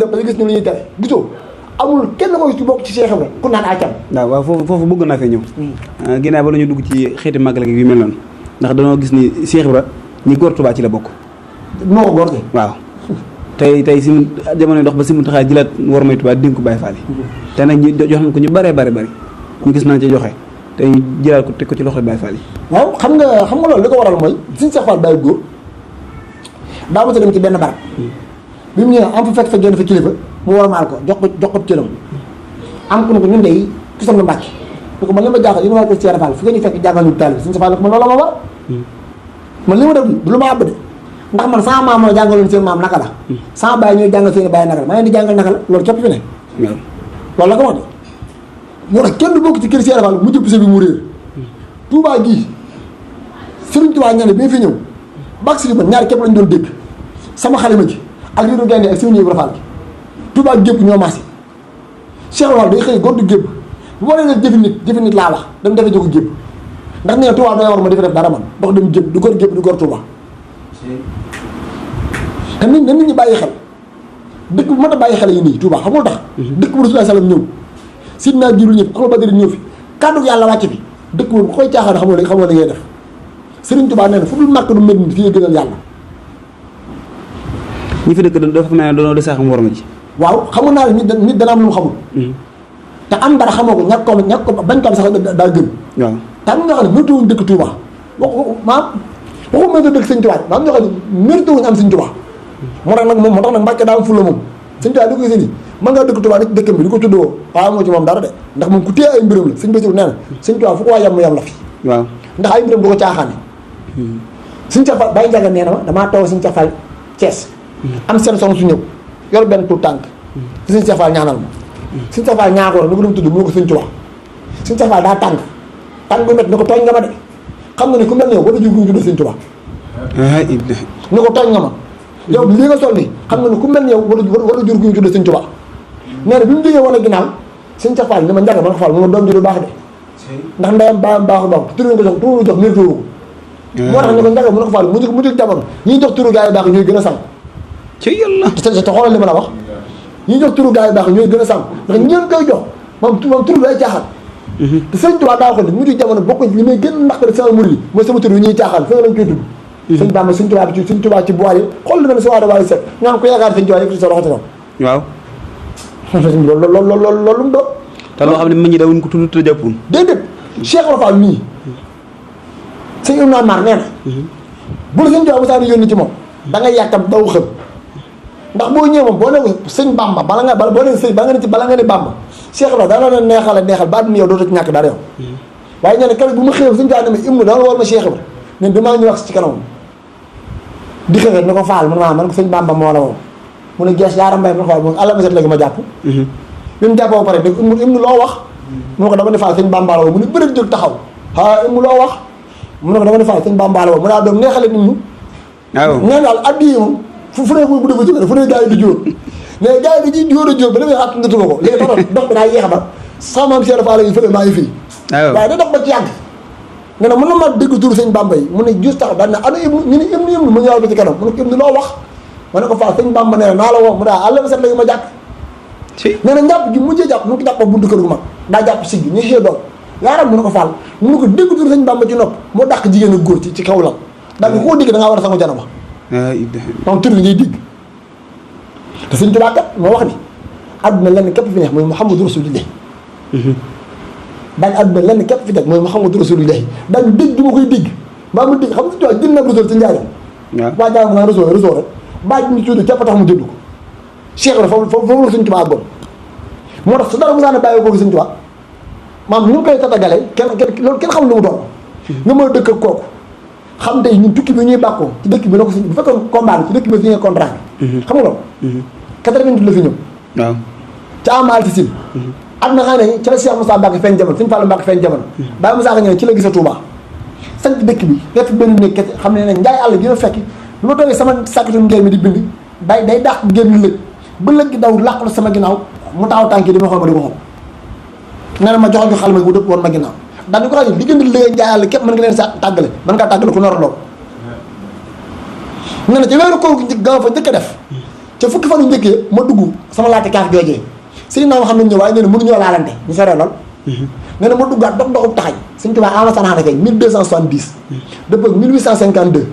def ba gis ñu li ñuy tere gisoo amul kenn ko ci bokk ci Cheikh Ibra ku naan acam waaw foofu bëgg naa fee ñëw ginnaaw ba la ñu dugg ci xeeti màggal gi yu mel noonu ndax dañoo gis ni Cheikh Ibra ñi góor Tuubaa ci la bokk moo ko góor gi waaw tey si jamono dox ba si mu taxaa jëlaat war may Tuubaa dénk ko Baay Faal yi te nag ñu jox nañ ko ñu bëree bëri ñu gis nañ ci joxe te ñu jëlaat ko teg ko ci loxo Baay Faal yi waaw xam nga loolu li ko waral mooy suñu Cheikh Fall Baye góor daa ma ta dem ci benn barab bi mu ñëwee am fa fekk génn fa kilifa mu warmaal ko jox ko cëram am ku ne ko ñun de ci sam na Mbàkke ni ko man li ma jaaxal yéen waa ko Cheikh Fall fu ngeen ñu fekk jàngal ñu taal bi suñu Cheikh Fall ne ko man loolu ma war man li ma def du lu ma àbb de ndax man sama maam moo jàngaloon seen maam naka la sama baay ñooy jàngal seen baay naka la ma leen di jàngal naka la loolu képp fi ne loolu la ko wax de moo tax kenn du bokk ci kër Cheikh Fall mu jëpp sa bi mu réer Touba gii Serigne Touba ñane bi fi ñëw bak si man ñaari képp lañ doon dégg sama xalima ji ak liiru gaynde ak Serigne Ibra Fall gi Touba gépp ñoo maase Cheikh Fall day xëy góor du gépp bu ma leen jëfi nit laa wax dem defe joko gépp ndax nee na Touba doy war ma defe def dara man dox dem gépp du góor gépp du góor Touba te nit ñi bàyyi xel dëkk bu mat a bàyyi xel yi nii Touba xamul tax dëkk bu Rasulullah sallam ñëw sidna Jibril ñëw axlu badri ñëw fi kàddu yàlla wàcc fi dëkk boobu bu koy caaxaan xamoo li ngay def Serigne Touba nee na fu dul màkk du mel ni fii gënal yàlla ñi fi dëkk dafa mel ne dañoo de saaxam war ma ci waaw xamul naa ne nit dana am lu mu xamul te am dara xamoo ko ñàkk ko bañ ko am sax daa gën waaw te am ñoo xam ne mérité wuñ dëkk Touba waxu mérité dëkk Serigne Touba ma am ñoo xam ne mérité wuñ am Serigne Touba moo tax nag Mbàkke daa am fulla moom Serigne Touba di ko gisee nii mën ngaa dëkk Touba nit dëkkam bi di ko tuddoo waaw moo ci moom dara de ndax moom ku téye ay mbiram la Serigne Bassirou nee na Serigne Touba fu ko waa yam la fi waaw ndax ay mbiram du ko caaxaane Serigne Cheikh Fall Baye Ndiaga nee na ma damaa taw Serigne Cheikh Fall Thiès am seen soxna su ñëw yor benn tuut tànk te Serigne Cheikh Fall ñaanal ma Serigne Cheikh Fall ñaan ko ni ko doon tudd mu ne ko Serigne Touba Serigne Cheikh Fall daa tàng bu métti ni ko tooñ nga ma de xam nga ne ku mel ne yow war a jur gu ñu tudd Serigne Touba ni ko tooñ nga ma yow lii nga sol ni xam nga ne ku mel ne yow war a jur gu ñu tudd Serigne Touba nee na bi mu jógee wala ginnaaw Serigne Cheikh Fall ni ma Ndiaga ma ko Fall mu ma doom ji du baax de ndax ndeyam baam baaxu baax turu nga jox turu jox mérité ko moo tax ni ko Ndiaga mu ne ko Fall mu jël jamono ñiy jox turu gaa yi baax ñooy gën a sànq ci yàlla te xoolal li ma la wax ñiy jox turu gaa yi baax ñooy gën a sànq ndax ñeen koy jox moom turu bi ay caaxaan te Serigne Touba daa ko ne mu jël jamono bokk li may gën ndax ko sama murid yi mooy sama turu yi ñuy caaxaan fa lañ koy tudd Serigne Bamba Serigne Touba ci bois yi xool li mel ne sa waa da waay set ñaan ko yaakaar Serigne Touba yëkkati sa loxo ci waaw loolu mu doon te loo xam ne mag ñi dawuñ ko tudd te jàppoon déedéet Cheikh Ibra Fall mii sëñ Ibra Mar nee na bu la sëñ Touba Moussa yónni ci moom da ngay yàkkam daw xëm ndax boo ñëwee moom boo ne ko sëñ Bamba bala nga ne ci bala nga ne Bamba Cheikh Ibra dana la neexal ba àdduna yow dootoo ci ñàkk dara yow waaye ñee ne keroog bu ma xëyee sëñ Touba ne ma imnu dama war ma Cheikh Ibra nen damaa ñu wax ci kanamam di xëy ne ko Fall man ko sëñ Bamba moo la woo mu ne gees yaara mbay ma Fall moom àlla ma set léegi ma jàpp bi mu jàppoo ba pare dégg imnu loo wax mu ne ko dama ne Fall sëñ Bamba la woo mu ne bëri jóg taxaw imnu loo wax mu ne ko dama ne Fall sëñ Bamba la woo mu daa doom neexale nit ñi neen daal addi yi moom fu ne bu defa jóge fu ne gars yi di jóor mais gars yi dañuy jóor a jóor ba demee at ndatuma ko léegi dox bi daa yeex ba samaam Cheikh Fall yi fële maa ngi fii waaye da dox ba ci yàgg nga ne mën na ma dégg turu sëñ Bamba yi mu ne juste tax daan ne ana imnu ñu ne imnu ma ñëwal ba ci kanam mu ne ko imnu loo wax ma ne ko Fall sëñ Bamba nee na naa la woo mu daa àll ba set léegi ma jàpp nee na njàpp gi mujjee jàpp mu ngi ko jàpp buntu kër gu mag daa jàpp sig bi ñu xëy doom yaaram mu ne ko Fall mu ne ko dégg turu sëñ Bamba ci nopp moo dàq jigéen ak góor ci kaw la daal ko koo dégg da ngaa war a sangu janaba moom tur li ngay dégg te sëñ Tuubaa kat moo wax ni àdduna lenn képp fi neex mooy Muhammadu Rasulullah daañu àdduna lenn képp fi nekk mooy Muhammadu Rasulullah daañu dégg du ma koy dégg mbaa ma dégg xam nga Tuubaa jënd na Rasul ci njaaram waa jaam nga Rasul rek bàyyi ñu tudd képp tax mu jënd ko Cheikh la foofu la sëñ Tuubaa bon moo tax su dara mu saane bàyyi ko sëñ Tuubaa maam ñu ngi koy tatagalee loolu kenn xamul lu mu doon nga mën a dëkk ak kooku xam tey ñun tukki bi ñuy bàkkoo ci dëkk bi la ko si bu fekkoon combat bi ci dëkk bi signé contrat bi xam nga loolu 88 la fi ñëw waaw ca amal si sin at na xam ne ci la Cheikh Moussa Mbacke feeñ jamono Sëñ Fallou Mbacke feeñ jamono Baye Moussa Ka ñëw ci la gisa Touba sant dëkk bi def benn néeg kese xam ne ne njaay àll gi na fekki bi ma toogee sama sàkkatum ngeen mi di bind day dàq génn lëg ba lëg gi daw làqu la sama ginnaaw mu taxaw tànk yi di ma xool ma di ko xool nee na ma joxoon ko xal ma bu dëpp woon ma ginnaaw daal di ko rajo diggante léegi njaay àll képp mën nga leen sa tàggale mën ngaa tàggale ku nar a lool nee na ci weeru koor gi nga fa njëkk a def ca fukki fan yu njëkkee ma dugg sama laajte kaaf joojee sëñ naa ma xam nañ ñëw waaye nee na mënuñoo laalante ñu soree lool nee na ma duggaat doxub taxañ sëñ Tuubaa ama sanaxana feeñ 1270 dëppëg 1852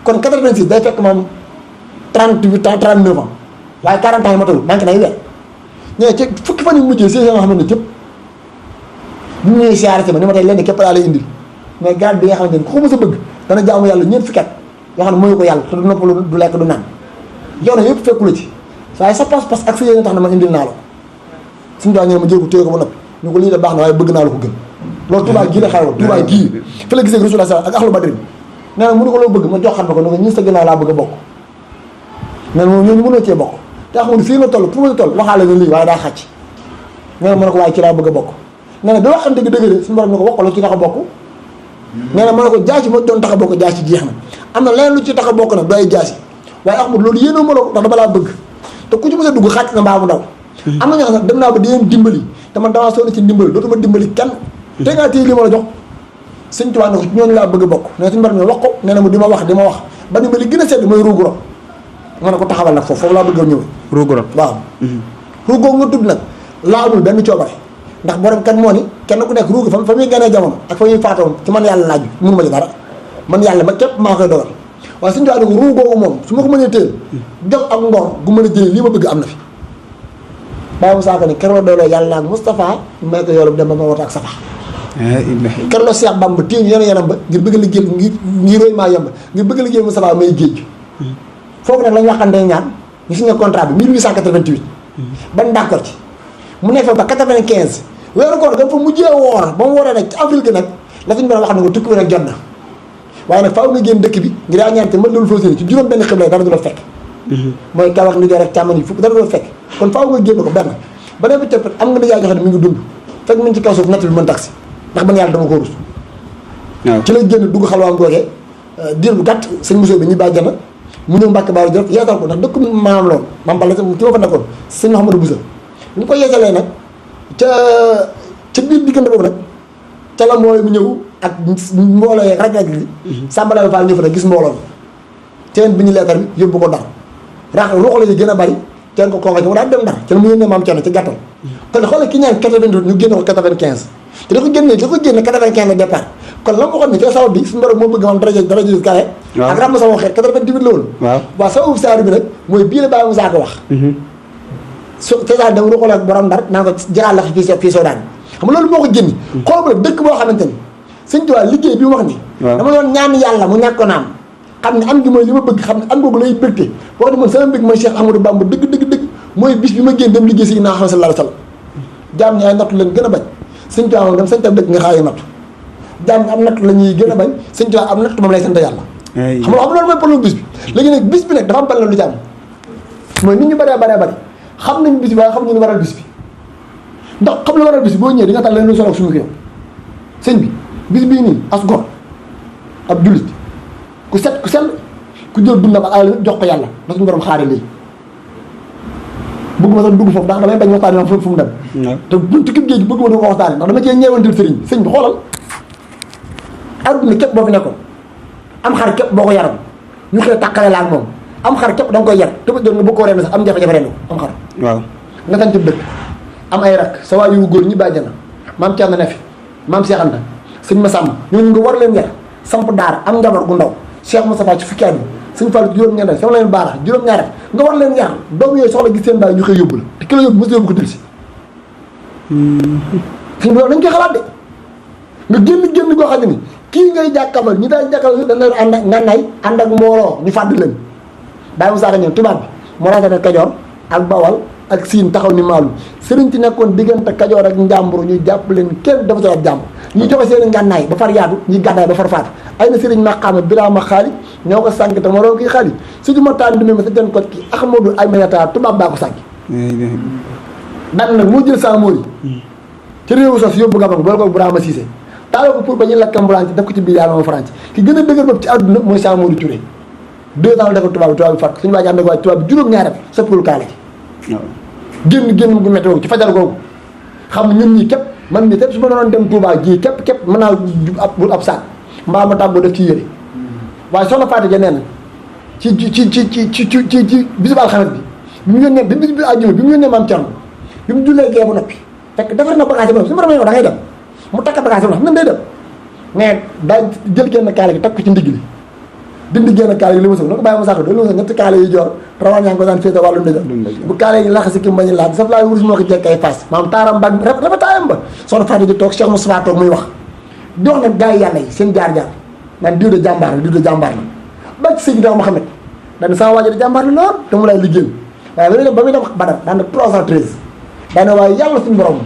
kon 86 day fekk moom 38 ans 39 ans waaye 40 ans yi matul manqué nay weer ñee ci fukki fan yu mujjee si nga xam ne cëpp bu ñëwee siyaare si ma ni ma tey lenn képp laa lay indil mais garab bi nga xamante ni ku ko mës a bëgg dana jaamu yàlla ñeent fukki at yoo xam ne mooy ko yàlla te du noppalu du lekk du naan yow na yëpp fekku la ci waaye sa pas-pas ak sa yéene tax na ma indil naa la ko suñu daa ñëw ma jël ko téye ko ba noppi ñu ko lii de baax na waaye bëgg naa la ko gën loolu Touba gii la xewoon Touba gii fi la gisee Rasulullah ak ahlu badrin nee na mënu ko loo bëgg ma joxat ma ko ne ko ñi sa ginnaaw laa bëgg a bokk nee na moom ñooñu mënoo cee bokk te xam ne fii la toll pour ma toll waxaale na lii waaye daa xàcc nee na mën na ko waaye ci laa bëgg a bokk nee na bi waxante gi dëgg suñu borom ne ko waxaloo ci tax a bokk nee na mën na ko jaasi ma doon tax a bokk jaasi jeex na am na leneen lu ci tax a bokk nag du ay jaasi waaye Ahmadu loolu yéenoo ma la ko ndax dama laa bëgg te ku ci mës a dugg xàcc na mbaa mu ndaw am na ñoo xam ne dem naa ba di leen dimbali te man damaa sonn ci dimbali dootuma dimbali kenn te ngaa téye li ma la jox sëñ Tuubaa ne ko ñooñu laa bëgg a bokk nee na suñu borom ne wax ko nee na mu di ma wax ba ni ma li gën a sedd mooy ruuguro ma ne ko taxawal nag foofu laa bëgg a ñëwee ruuguro waaw ruugoo nga tudd nag laa amul benn coobare ndax borom kat moo ni kenn ku nekk ruugi fa muy gënee jamono ak fa muy faatoon ci man yàlla laaj mënu ma ci dara man yàlla ma képp maa koy dogal waaye suñu Tuubaa ne ko ruugoogu moom su ma ko mënee téel jox ak ngor gu mën a jëlee lii ma bëgg am na fi bàyyi mu saako ne keroog dooloo yàlla ak Moustapha may ko yoolu dem ba ma woote ak Safa keroog Cheikh Bamba téye ñu yenn ba ngir bëgg a liggéey ngir roy maa yemb ngir bëgg a liggéey Moustapha may géej foofu nag lañ waxandee ñaan ñu signé contrat bi 1888 ban d'accord ci mu nekk fa ba 95 weeru koor ga fa mujjee woor ba mu wooree nag ci avril gi nag la suñu borom wax ne ko tukki bi nag jot na waaye nag faaw nga génn dëkk bi ngir yaa ñaan te mën loolu foo séeni ci juróom benn xibla dara du la fekk mooy kaw ak ndijoor ak càmmoñ yi fukk dara du la fekk kon faaw nga génn ko benn beneen bi tëpp am nga nijaay joxe ne mi ngi dund fekk mi ngi ci kaw suuf natt bi mën taxi ndax man yàlla dama ko rus ci la génn dugg xalwaam googee diir bu gàtt sëñ Moussa bi ñu bàyyi jana mu ñëw Mbàkke Baaru Jolof yeesal ko ndax dëkk maam loolu maam Balla ci ma fa nekkoon sëñ Mouhamadou Boussa ñu ko yeesalee nag ca biir diggante boobu nag ca la mooy mu ñëw ak mbooloo yeeg raj-raj li sàmbala Fall ñëw fa nag gis mbooloo bi teen bi ñu leetar bi yóbbu ko Ndar rax ruuxale yi gën a bari teen ko convoqué mu daal dem Ndar ca la mu yónnee maam Cerno ci gàttal kon xoolal ki ñaan 88 ñu génne ko 95 te da ko génne 95 départ kon la ma waxoon ne ci sabab bi suñu borom moo bëgg am daraja kawe ak ram sama xeet 88 la woon waaw sababu saari bi nag mooy bii la bàyyi mu saako wax César dem ruuxale ak borom Ndar naan ko jëlaat la fii Soodaan xam nga loolu moo ko génni xool bu la dëkk boo xamante ni sëñ Tuubaa liggéey bi mu wax ni dama doon ñaan yàlla mu ñàkk ko naam xam ne am gi mooy li ma bëgg xam ne am googu lay bégte wax ne man sama mbég mooy Cheikh Ahmadou Bamba dëgg mooy bis bi ma génn dem liggéey si naa xam sallallahu alayhi wa sallam jaam ñi ay nattu leen gën a bañ sëñ Tuubaa moom dem sañ tam dëkk nga xaayi nattu jaam ñi am nattu la ñuy gën a bañ sëñ Tuubaa am nattu moom lay sant yàlla xam nga loolu mooy problème bis bi léegi nag bis bi nag dafa am bal na lu ci am mooy nit ñu bëree xam nañ bis bi waaye xam ñu lu waral bis bi ndax xam lu waral bis bi boo ñëwee di nga tax leen lu solo ak suñu ko yow sëñ bi bis bii nii as gor ab jullit ku set ku sell ku jël dundam ak alal jox ko yàlla da suñu borom xaare lii bëgguma sax dugg foofu ndax damay bañ waxtaane wax fu mu dem te buntu kib géej bëgguma du ko waxtaane ndax dama cee ñeewantal sëriñ sëñ bi xoolal adduna képp boo fi nekkoon am xar képp boo ko yaram ñu koy tàqale la ak moom am xar képp da nga koy yar te ba doon nga bëgg koo ren sax am jafe-jafe ren am xar waaw nga tan ci dëkk am ay rak sa waajuru góor ñi bàjjana maam Thierno ne fi maam Cheikh Anta sëñ Massamba ñooñu nga war leen yar samp daara am njaboot gu ndaw Cheikh Moustapha ci fukki at bi sëñ Fall juróom-ñeent sama leen baara juróom-ñaar nga war leen yar doom yooyu soxla gis seen baay ñu koy yóbbu la te ki la yóbbu mos yóbbu ko dël si sëñ bi dañ koy xalaat de nga génn goo xam ne ni kii ngay jàkkamal ñi daal jàkkamal dañ leen ànd ak ngànnaay ànd ak mbooloo ñu fàdd leen Baye Moussa Ka ñëw tubaab bi moo rafetee Kajoor ak Bawal ak Siin taxaw ni Maalum sëriñ ci nekkoon diggante Kajoor ak Njàmbur ñu jàpp leen kenn dafa soo ak jàmbur ñu joxe seen ngànnaay ba far yaatu ñi gàddaay ba far faatu ay na sëriñ Maqaama Biraama Xaali ñoo ko sànq te moo doon kii xaali surtout ma taan dumé ma sa den kot ki Ahmadou Aminata tubaab baa ko sànq dan nag moo jël Samori ci réewu sos yóbbu Gabon boole ko Burama Cissé taaloo ko pour ba ñu lakkam Mbulanci def ko ci biir yàlla ma France ki gën a dëgër bopp ci àdduna mooy Samori Touré 2 ans la defal tubaab bi fàtt suñu waa ji am na ko waaye tubaab bi juróom-ñaari at sëppul kaala gi génn gu météo ci fajar googu xam ne ñun ñii képp man mii képp su ma doon dem Touba gii képp mën naa bul ab saak mbaa ma tàggoo def ci yére waaye soxna Fatou Dia nee na ci bisu alxames bi bi mu yónnee bi àjjuma bi mu yónnee maam Thierno bi mu jullee gee ba noppi fekk defar na bagage ba noppi su ma demee yow da ngay dem mu takk bagage ba noppi xam na day dem mais daa jël genn kaala gi takk ko ci ndigg li dindi genn kaala gi li ma sëf na ko bàyyi ma sàkk li ma sëf ñetti kaala yi joor rawaan yaa ngi ko daan féete wàllu ndëjal bu kaala gi laxasi ki mbañi laat saf laay wurus moo ko jekk ay face maam taaram ba rafetaayam ba soxna Fatou di toog Cheikh Moustapha toog muy wax di wax nag gars yi yàlla yi seen jaar-jaar naan diw de jàmbaar la diw de jàmbaar la ba ci Seydina Mohamed daane sama waajo de jàmbaar la lool te mu lay liggéeyal waaye ba muy dem Badar daan na 313 daane waaye yàlla suñu borom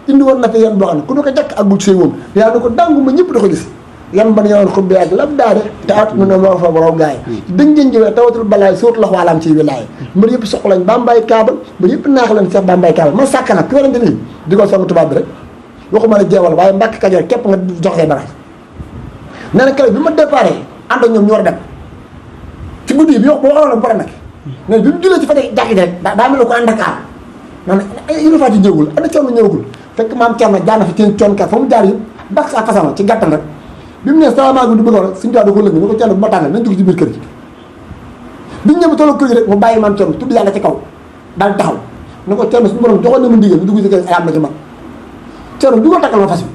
indi woon na fi yan boo xam ne ku ñu ko jàkk ak bu ci sëy woon yaa na ko dàngu ma ñëpp da ko gis yan ban yoon xubbi ak lab daade te at mu ne moo fa borom gaay dañ jën jëwee tawatul balaay suut lax waalaam ci wilaay mbir yëpp soxlañ bambay kaabal mbir yëpp naax lañ seex bambay kaabal man sàkk nag ki warante nii di ko song tubaab bi rek waxuma la jeewal waaye Mbàkke Kajoor képp nga joxee bagage nee na kale bi ma déparé ànd ak ñoom ñu war a dem ci guddi bi wax boo waxoon la pare nag mais bi mu julee ci fa jàkki rek daa mel ne ko ànd ak aar naan Ibra Faty ñëwagul ana Cerno ñëwagul fekk maam Cerno jaar na fi ci coonkat fa mu jaar yëpp bak sa fasama ci gàttal rek bi mu ne salaamaaleykum di bëgg a wax suñu da ko lëng ni ko Cerno bu ma tàngal nañ dugg ci biir kër gi biñu ñëw tolloo kër gi rek mu bàyyi maam Cerno tudd yàlla ci kaw daal taxaw ni ko Cerno suñu borom joxoon na mu ndigal ñu dugg ci kër gi am na ci mag Cerno du ko takkal ma fas bi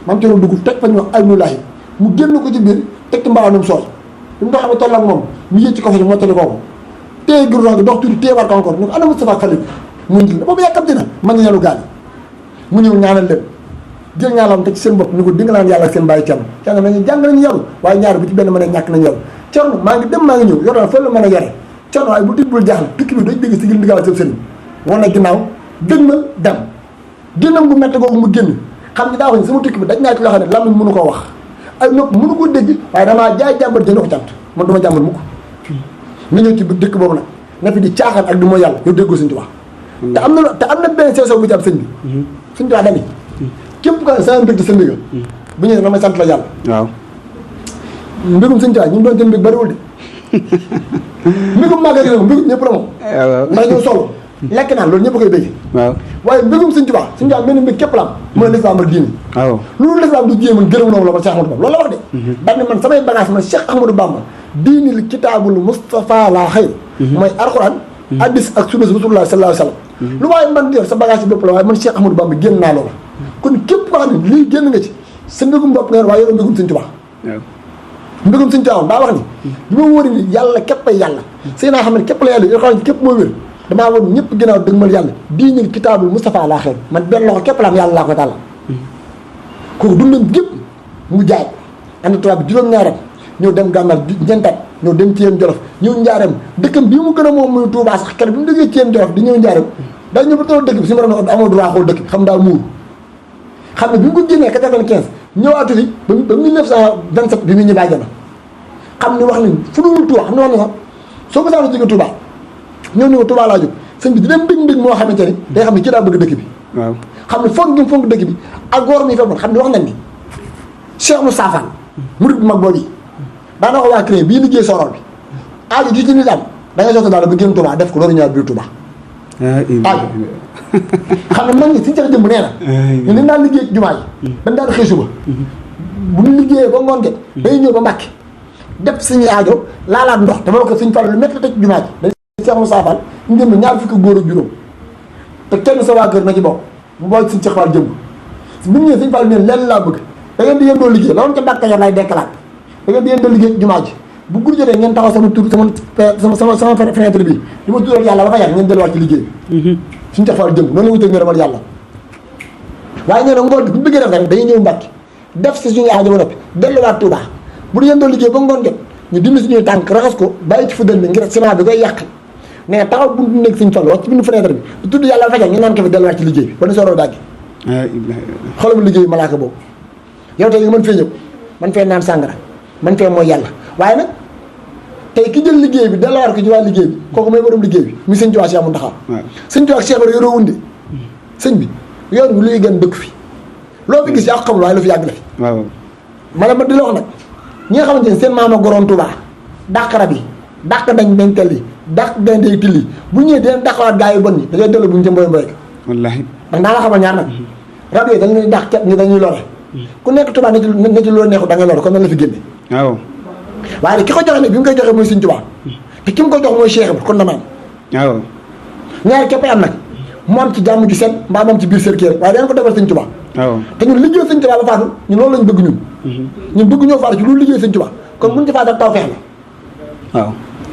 maam Cerno dugg teg fa ñu wax Aynulaahi mu génn ko ci biir teg ci mbaaw num sooy bi mu doxee ba toll ak moom mu yëg ci ko fa si mottali kooku téye gurdon gi dox tuuti téye war ko encore ñu ko ana Moustapha Falil mu indil la boobu yàkkamti na ma ngi ñaanu gaal mu ñëw ñaanal leen jël ñaanam te ci seen bopp ni ko di nga naan yàlla ak seen bàyyi Cerno jàng nañu yaru waaye ñaar bu ci benn mën a ñàkk nañu yaru Cerno maa ngi dem maa ngi ñëw yor naa fa la mën a yore Cerno waaye bu tiit bul jaaxle tukki bi dañ dégg si gil ndigal seen sëriñ wan na ginnaaw dëgmal dem génnam bu métti googu mu génn xam ni daa wax ni sama tukki bi dañ naa ci loo xam ne làmmiñ mënu koo wax ay nopp mënu ko dégg waaye damaa jaay jàmbat jënd ko cant man duma jàmbat mukk nga ñëw ci dëkk boobu nag nga fi di caaxaan ak di mooy yàlla yow déggoo Sëñ Tuubaa te am na benn sew bu ci am sëñ bi Sëñ Tuubaa dani képp ko sama mbég te sa mbéga bu ñëwee damay sant la yàlla waaw mbégum Sëñ Tuubaa ñu doon seen mbég bariwul de mbégum màggal gi nag mbégum ñëpp la moom ndax ñëw solo lekk naan loolu ñëpp koy bëgg waaw waaye mbégum Sëñ Tuubaa Sëñ Tuubaa mel ni mbég képp la am mooy lislaam ak diine waaw loolu lislaam du jiyee man gërëm noonu la man Cheikh Ahmadou Bamba loolu la wax de daal ne man samay bagage man Cheikh Ahmadou Bamba diinil kitaabul Mustafa la xayr mooy alxuraan hadis ak sunna rasulullah sallallahu alayhi wasallam lu waaye man di yor sa bagage yi bopp la waaye man Cheikh Ahmadou Bamba génn naa loola kon képp koo xam ne lii génn nga ci sa mbégum bopp nga yor waaye yoroo mbégum Sëñ Tuubaa mbégum Sëñ Tuubaa daa wax ni bi ma wóori ni yàlla képp ay yàlla sëy naa xam ne képp la yàlla yoo xam ne képp moo wér damaa woon ñëpp ginnaaw dëgmal yàlla diinil kitaabul Mustafa la xayr man benn loxo képp la am yàlla laa ko tàllal kooku dundam gépp mu jaay ànd tubaab bi juróom-ñaaram ñëw dem gànnaar ñeentaat ñëw dem Thiène Jolof ñëw njaareem dëkkam bii mu gën a moom muy Touba sax kenn bi mu déggee Thiène Jolof di ñëw njaareem daa ñëw ba toll dëkk bi su ma doon amoo droit xool dëkk bi xam daa muur xam ne bi mu ko génnee 95 ñëwaatu fi ba 1927 bi mu ñëw àjjana xam ni wax ni fu dul Touba xam ne wax na sax soo ko saano jóge Touba ñëw ni ko Touba laa jóg sëñ bi di dem mbég moo xamante ni day xam ne kii daa bëgg dëkk bi waaw xam ne fonk gi fonk dëkk bi ak góor mi fekkoon xam ne wax nañ ni Cheikh Moussa Fall murid bu mag boobu yi daana wax waa CREI bii liggéey sorol bi aajo ji ci nit am da ngay soxla daal ba génn Touba def ko loolu ñëwaat biir Touba aajo xam ne mag ñi suñu cax jëmb nee na ñu dañ daan liggéey jumaa yi dañ daan xëy suba bu ñu liggéeyee ba ngoon get day ñëw ba Mbàkke def suñu aajo laalaat ndox dama la ko suñu Fall lu métti la tëj jumaa ji dañ Cheikh Moussa Fall ñu jëmb ñaar fukki góor ak juróom te kenn sa waa kër na ci bokk mu boole suñu Cheikh Fall jëmb bu ñu ñëwee suñu Fall neen lenn laa bëgg da ngeen di yéen doo liggéey la woon ca Mbàkke yor lay dekkalaat da ngeen di yéen doo liggéey jumaa ji bu guddi jotee ngeen taxaw sama tur sama fenêtre bi li ma tuddal yàlla ba fa yàgg ngeen delluwaat ci liggéey suñu Cheikh Fall jëmb noonu la wutee ngërëmal yàlla waaye nee na ngoon bu bëggee def rek dañuy ñëw Mbàkke def si suñu aajo ba noppi delluwaat Touba bu ñu yéen doo liggéey ba ngoon jot ñu dindi suñuy tànk raxas ko bàyyi ci fëddal bi ngir ciment bi koy yàq ne taxaw buntu nekk suñu Fall wax ci buntu fenêtre bi tudd yàlla ba fa yàgg ñu naan ko fi delluwaat ci liggéey bi ba ne sooroo dàggi xoolal ma liggéey malaaka boobu yow tey nga mën fee ñëw man fee naan sàngara man fee mooy yàlla waaye nag tey ki jël liggéey bi delluwaat ko ci waa liggéey bi kooku mooy borom liggéey bi mi sëñ Tuubaa Cheikh Mountakha sëñ Tuubaa Cheikh yoroo wundi sëñ bi yoon bi luy gën dëkk fi loo fi gis yaa ko xamul waaye lu fi yàgg la fi ma ne ma di la wax nag ñi nga xamante ne seen maama goroon Touba dàq rab yi dàq dañ tel yi dàq gaynde till yi bu ñëwee dinañ dàqawaat gaa yu bon ñi dañoo dellu bu ñu ca mboy mboy wallaahi ndax naa la xamal ñaar nag rab yooyu dañuy dàq ket ñi dañuy lore ku nekk Touba na ci loolu neexu da ngay lore kon nan la fi génne waaw waaye nag ki ko joxe nag bi mu koy joxe mooy Sëñ Touba te ki mu ko jox mooy Cheikh bi kon dama am waaw ñaari képp am nag mu am ci jàmm ju set mbaa mu am ci biir seen kii rek waaye dañ ko defal sëñ Tuubaa waaw te ñun liggéey sëñ Tuubaa ba faatu ñun loolu lañ bëgg ñun bëgg ñoo faatu ci lu liggéey sëñ Tuubaa kon buñ ci faatu ak tawfeex la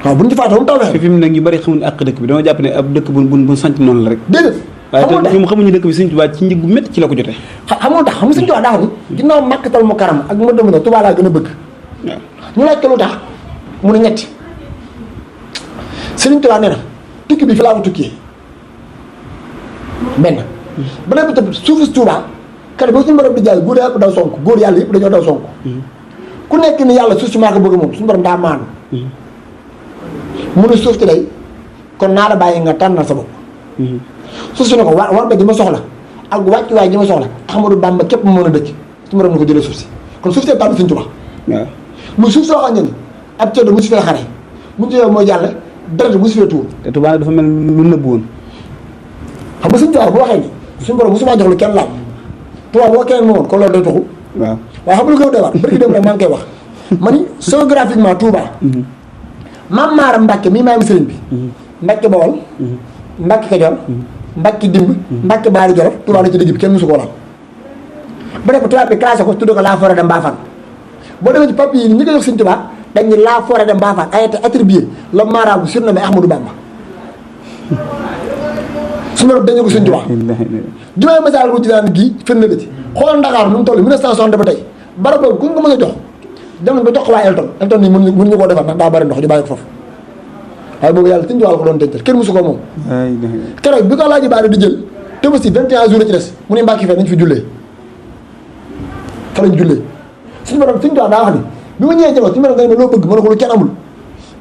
waaw buñ ci faatu moom tawfeex la fi mu ne ñu bari xamul ak dëkk bi dama jàpp ne ab dëkk bu sanc noonu la rek déedéet waaye te ñoom xamuñu dëkk bi sëñ Tuubaa ci njëg bu métti ci la ko jotee xam nga tax xam nga sëñ Tuubaa daa xam ni ginnaaw Makkatal Mukarrama ak ma dëmb na Tuubaa laa gën a bëgg ñu laaj ko lu tax mu ne ñetti sëriñ Tuubaa nee na tukki bi fi laa ko tukkee benn ba lépp tamit suufu Tuubaa kër ba suñu borom di jaay góor yàlla daw sonk góor yàlla yëpp dañoo daw sonk ku nekk ni yàlla suuf si maa ko bëgg moom suñu borom daa maanu mu ne suuf si day kon naa la bàyyi nga tànnal sa bopp suuf si ne ko war ba ji ma soxla ak wàccuwaay ji ma soxla Ahmadou Bamba képp mu mën a dëkk suñu borom ne ko jëlee suuf si kon suuf see tànn Sëñ Tuubaa muy suuf soo xam ne ni ab ceddo mu si fee xare mu ci mooy jàll deret bu si fee tuur te Tuubaa dafa mel lu nëbb woon xam nga Sëñ Tuubaa bu waxee ni suñu borom mosuma jox lu kenn laal Tuubaa boo keneen moomoon kon loolu day taxu waaw waaye xam nga lu gën a doy waar bërki dem rek maa ngi koy wax ma ni géographiquement Touba Maam Maaram Mbàkke mii maam sëriñ bi Mbàkke Bawol Mbàkke Kajoor Mbàkke Dimb Mbàkke Baari Jolof Touba la ci digg bi kenn mosu ko laal ba def tubaab bi classé ko tudd ko la forêt de Mbafane boo demee ci papier yi ñi ko jox Sëñ Tuubaa dañ ni la forêt de Mbafane a été attribué le marabout surnommé Ahmadou Bamba su ma dañu ko Sëñ Tuubaa jumaay Masaalikul Jinaan gii firnde la ci xoolal Ndakaaru nu mu toll 1960 ba tey barab boobu ku ñu ko mën a jox demoon ba jox ko waa Elton nii mënuñu koo defar ndax daa bari ndox ñu bàyyi ko foofu waaye boobu yàlla Sëñ Tuubaa la ko doon dencal kenn mosu ko moom keroog bi ko Alaaji Baari di jël Tabaski 21 jours ci des mu ne Mbàkke fee nañ fi jullee fa lañ jullee suñu borom Sëñ Tuubaa daa wax ni bi ma ñëwee jamono suñu borom nga ne ma loo bëgg ma ne ko lu kenn amul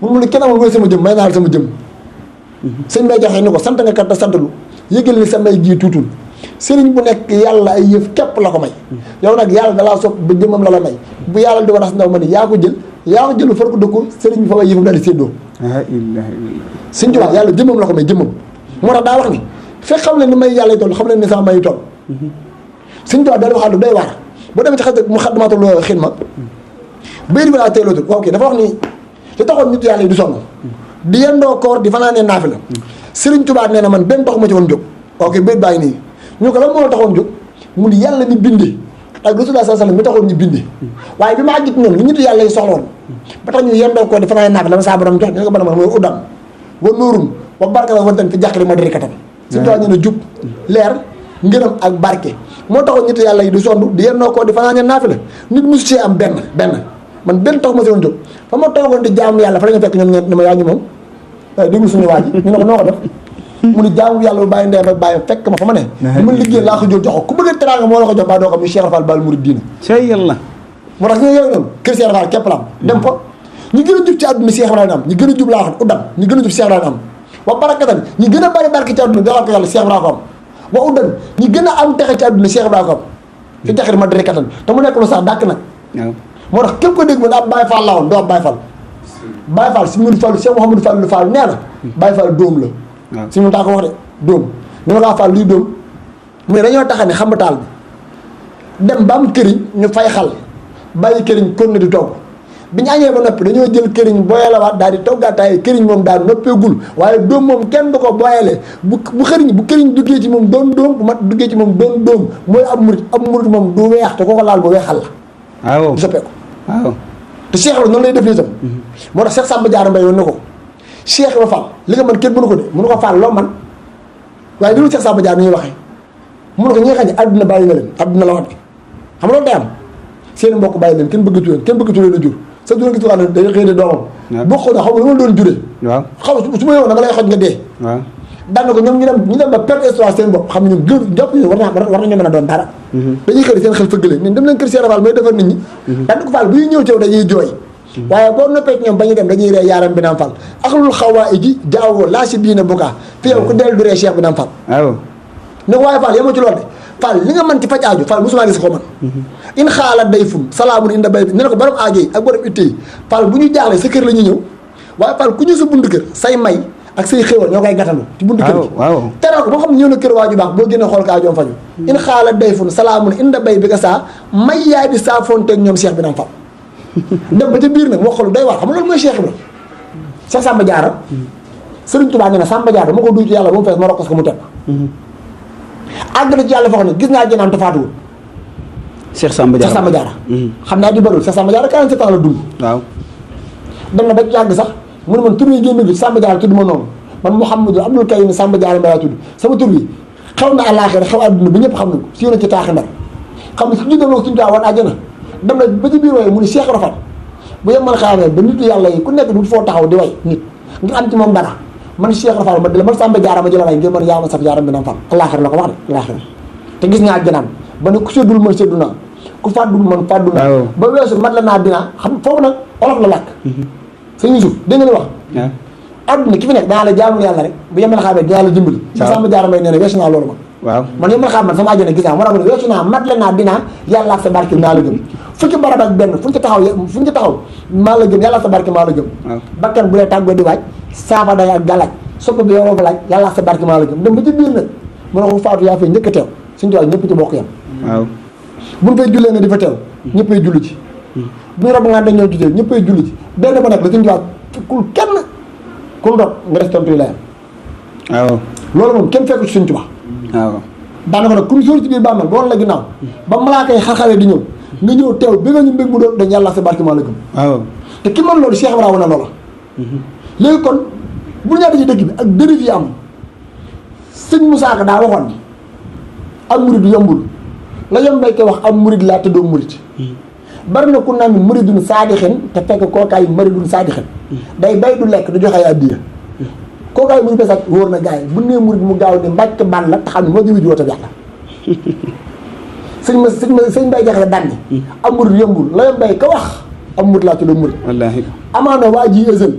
mun mu lu kenn amul mooy sama jëm may naa la sama jëm sëñ bay jaxee ni ko sant nga kat te sant lu yëgal ni sa may gii tuutul sëriñ bu nekk yàlla ay yëf képp la ko may yow nag yàlla dalaa sopp ba jëmam la may bu yàlla di ko nas ndaw ma ni yaa ko jël far ko dëkku sëriñ bi fa way yëfam daal di séddoo Sëñ Tuubaa yàlla jëmam la ko may jëmam moo tax daa wax ni fekk xam leen ni may yàlla toll xam leen ni sama may toll Sëñ Tuubaa daal waxaat lu doy waar boo demee ci xas mu xaddamaatul xidma bayri bi laa teelootul waaw kii dafa wax ni li taxoon nit yàlla yi du sonn di yendoo koor di fanaanee naafi la Sëriñ Tuubaa nee na man benn tax ma ci woon jóg ok bayit baa ngi nii ñu ko lan moo taxoon jóg mu ni yàlla ni bindee ak Rasulullah sallallahu alayhi wasallam mi taxoon ñu bindee waaye bi ma àggit ñoom li nitu yàlla yi soxla woon ba tax ñu yendoo koor di fanaanee naafi la ma saa borom jox ñu ko bana man mooy uddam wa nóorum wa barke la wantan fi jàqali ma dari katam Sëriñ Tuubaa ñu ne jub leer ngërëm ak barke moo taxoon nitu yàlla yi du sonn di yendoo koor di fanaanee naafi la nit mosu ci am benn man benn tax ma si woon jóg fa ma toogoon di jaamu yàlla fa la ñu fekk ñoom ñeent ni ma yaa ñu moom waaye déglu suñu waa ji ñu ne ko noo ko def mu ni jaamu yàlla bu bàyyi ndeyam ak bàyyi fekk ma fa ma ne man liggéey laa ko jël jox ko ku bëgg teraanga moo la ko jox baa doo xam ni Cheikh Rafal Baal Murid diina cay yàlla moo tax ñu yooyu noonu kër Cheikh Rafal képp la am dem fa ñu gën a jub ci àdduna Cheikh Ibrahima am ñu gën a jub laa xam uddam ñu gën a jub Cheikh Ibrahima am wa barakatan ñu gën a bari barke ci àdduna joxal ko yàlla Cheikh Ibrahima am wa uddan ñu gën a am texe ci àdduna Cheikh Ibrahima am fi jaxir ma dari katan te mu nekk lu sax dàkk nag moo tax képp ko dégg man ab Baye Fall laa woon doo ab Baye Fall Baye Fall si Modou Fall Cheikh Mouhamadou Fall Fall nee na Baye Fall dóom la si mu taa ko wax de dóom ni ma ko Fall luy dóom mu ne dañoo taxa ne xam taal bi dem ba am këriñ ñu fay xal bàyyi këriñ kon ne di togg bi ñu añee ba noppi dañoo jël këriñ booyalewaat daal di toggaataay këriñ moom daal noppeegul waaye dóom moom kenn du ko booyalee bu këriñ duggee ci moom doon dóom bu mat duggee ci moom doon dóom mooy ab murit moom du weex te koo ko laal bu weexal la waaw du soppeeku waaw te Cheikh la noonu lay def nii tam moo tax Cheikh Samba Diarra Mbaye woon na ko Cheikh ba Fall li nga mën kenn mënu ko de mënu ko Fall loo man waaye li lu Cheikh Samba Diarra ni ñuy waxee mënu ko ñi nga xam ne àdduna bàyyi na leen àdduna la wat xam nga loolu day am seen mbokk bàyyi leen kenn bëggatu leen a jur sa jur ngi tuwaa ne day xëy ne doomam bokk na xaw ma lu ma doon juree waaw xaw su ma yowoon da nga lay xoj nga dee waaw daan na ko ñoom ñu dem ba perte histoire seen bopp xam ne ñoom gën jàpp ñu war nañu mën a doon dara dañuy xëy seen xel fëggale ne dem leen kër Cheikh Fall may defar nit ñi daan na ko Fall bu ñuy ñëw ci yow dañuy jooy waaye boo noppee ci ñoom ba ñu dem dañuy ree yaaram bi naam Fall axlul xawaa ji jaawoo laa si diina bokkaa fi yow ku dellu du ree Cheikh bi naam Fall waaw ne ko waaye Fall yemoo ci loolu de Fall li nga mën ci faj aajo Fall musuma gis ko man in xaala day fum salaamun inda bay bi ne na ko borom aajo yi ak borom itte yi Fall bu ñu jaaxlee sa kër la ñuy ñëw waaye Fall ku ñu sa buntu kër say may ak say xéwal ñoo koy gàttandu ci buntu kër gi teral ko boo xam ne ñëw na kër waaju baax boo génnee xool ka aajoom faju in xaala day fun salaamun inda bay bi ka saa may yaay di saa fonteeg ñoom Cheikh bi naam Fall dem ba ca biir nag moo xool day waar xam nga loolu mooy Cheikh Ibra Cheikh Samba Diarra Sëriñ Tuubaa nee na Samba Diarra ma ko duy ci yàlla ba mu fees ma rokkos ko mu teg àgg na ci yàlla foo xam ne gis naa jënaan te faatuwul Cheikh Samba Diarra Cheikh Samba Diarra xam naa di bërul Cheikh Samba Diarra 47 ans la dund waaw dem na ba yàgg sax mu ne man tur yi génn bi Samba Diarra tudd ma noonu man Mouhamadou Abdoul Karim Samba Diarra Mbaye laa tudd sama tur bi xew na àllaaxira xew àdduna bi ñëpp xam nañ ko siiw na ci taaxi Ndar xam ne su ñu demee suñu taa wan àjjana dem na ba ci biir waaye mu ne Cheikh Rafat bu yemal xaamee ba nit yàlla yi ku nekk du foo taxaw di way nit nga am ci moom dara man Cheikh Rafal ma di la man Samba Diarra ma jëla way ngir man yaa ma saf yaaram bi nam fam àllaaxira la ko wax de àllaaxira te gis nga àjjanaan ba ne ku seddul man seddu naa ku fàddul man fàddu naa ba weesu mat la naa dinaa xam foofu nag olof la làkk sëñ Yusuf dégg nga li wax adduna ki fi nekk danaa la jaamu yàlla rek bu yemal xaamee dinaa la dimbali Samba Diarra may nee na weesu naa loolu man waaw man yemal xaam man sama àjjana gis naa moo tax ma ne weesu naa mat la naa dinaa yàlla ak sa barke maa la gëm fukki barab ak benn fu ñu ci taxaw maa la gëm yàlla ak sa barke maa la gëm bakkan bu lay tàggoo di waaj saafa day ak gàllaaj sopp bi yow fa laaj yàlla ak sa barke maa la gëm dem ba ci biir nag mu ne ko faatu yaa fay njëkk a teew suñu tuwaay ñëpp ci bokk yam waaw buñ fay jullee nga di fa teew ñëppay julli ci bu ñu rob nga dañ ñëw ci teew ñëppay julli ci benn ba nag la suñu tuwaay kul kenn kul rob nga def tontu yi layam waaw loolu moom kenn fekku ci suñu tubaab waaw daanaka nag comme sóor ci biir bàmmeel ba woon la ginnaaw ba malaaka yi xar-xaree di ñëw nga ñëw teew bi nga ñu mbég mu doon dañ yàlla sa barke maa la gëm waaw te ki man loolu Cheikh Ibrahima wane loola léegi kon bu ñaata ci dëkk bi ak dérive yi am sëñ Moussa Ka daa waxoon ni am murid yombul la yombay ko wax am murid laa tëddoo murid bari na ku naan muridun saadixin te fekk kookaay muridun saadixin day bay du lekk du joxe ay addiya kookaay murid sax wóor na gars yi bu nee murid mu gaaw ni mbàcc ban la te xam ne moo jëwi jiwata yàlla sëñ Mbay Jaxate daan ni am murid yombul la yombay ko wax am murid laa tëddoo murid wallaahi amaana waa ji ësël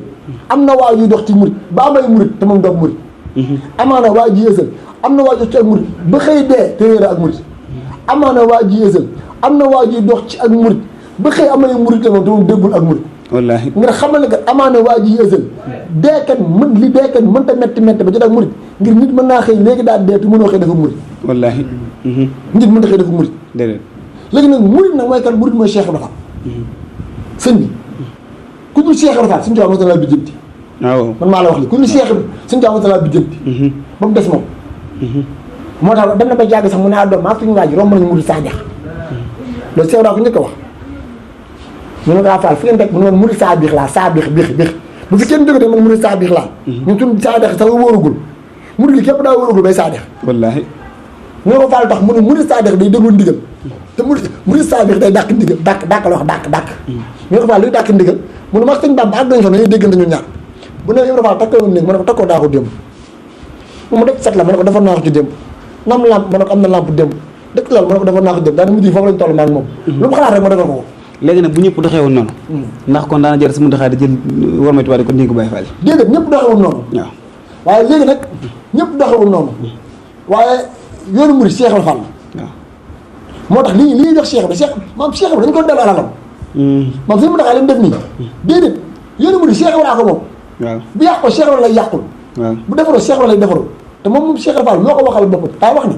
am na waa yuy dox ci murid ba amay murid te moom doog murid amaana waa ji ësël am na waa ji dox ci ak murid ba xëy dee te réer ak murid amaana waa ji ësël am na waa ji dox ci ak murid ba xëy amay murid te moom déggul ak murid wallaahi nga xamal ne que amaana waa ji ësël deekat mën li deekat mënta metti ba jot ak murid ngir nit mën naa xëy léegi daal dee te mënoo xëy dafa murid wallaahi nit mën na xëy dafa murid déedéet léegi nag murid nag mooy kan murid mooy Cheikh Ibrahima sëñ bi ku dul Cheikh Ibrahima suñu tubaab mos na laa bijjanti waaw man maa la wax li ku dul Cheikh Ibrahima suñu tubaab mos na laa bijjanti ba mu des moom moo tax dem na ba jàgg sax mu ne doom maa suñu waa ji romb nañu murid Sadio loolu Cheikh Ibrahima ko njëkk a wax ñu ne ko Fall fi ngeen teg mu ne man murid Sadio laa Sadio bix bu fi kenn jógee man murid Sadio laa ñun suñu Sadio sax wóorugul murid gi képp daa wóorugul bay Sadio wallaahi ñu ne ko Fall tax mu ne murid Sadio day déglu ndigal te murid Sadio day dàq ndigal dàq la wax dàq ñu ne ko Fall luy dàq ndigal mu ne ma sëñ Bamba àgg nañu fa nañuy déggante ñun ñaar bu ne Ibra Fall takkoo néeg ma ne ko takkoo daa ko démb mu def set la ma ne ko defar naa ko ci démb nam lamp ma ne ko am na lamp démb dëkk lal ma ne ko defar naa ko démb daana mujj foofu lañ toll maa ngi moom lu mu xalaat rek ma defar ko léegi nag bu ñëpp doxee woon noonu ndax kon daana jël si muntaxaa di jël war may tubaab di ko dénk Baye Fall déedéet ñëpp doxewul noonu waaw waaye léegi nag ñëpp doxewul noonu waaye yoonu murid Cheikh Ibra Fall waaw moo tax li ñuy jox Cheikh Ibra maam Cheikh Ibra dañu ko dellu alalam maam suñu muntaxaa li mu def nii déedéet yoonu murid Cheikh Ibra ko moom waaw bu yàqoo Cheikh Ibra lay yàqul waaw bu defaroo Cheikh Ibra lay defaroo te moom Cheikh Ibra Fall moo ko waxal boppam daa wax ni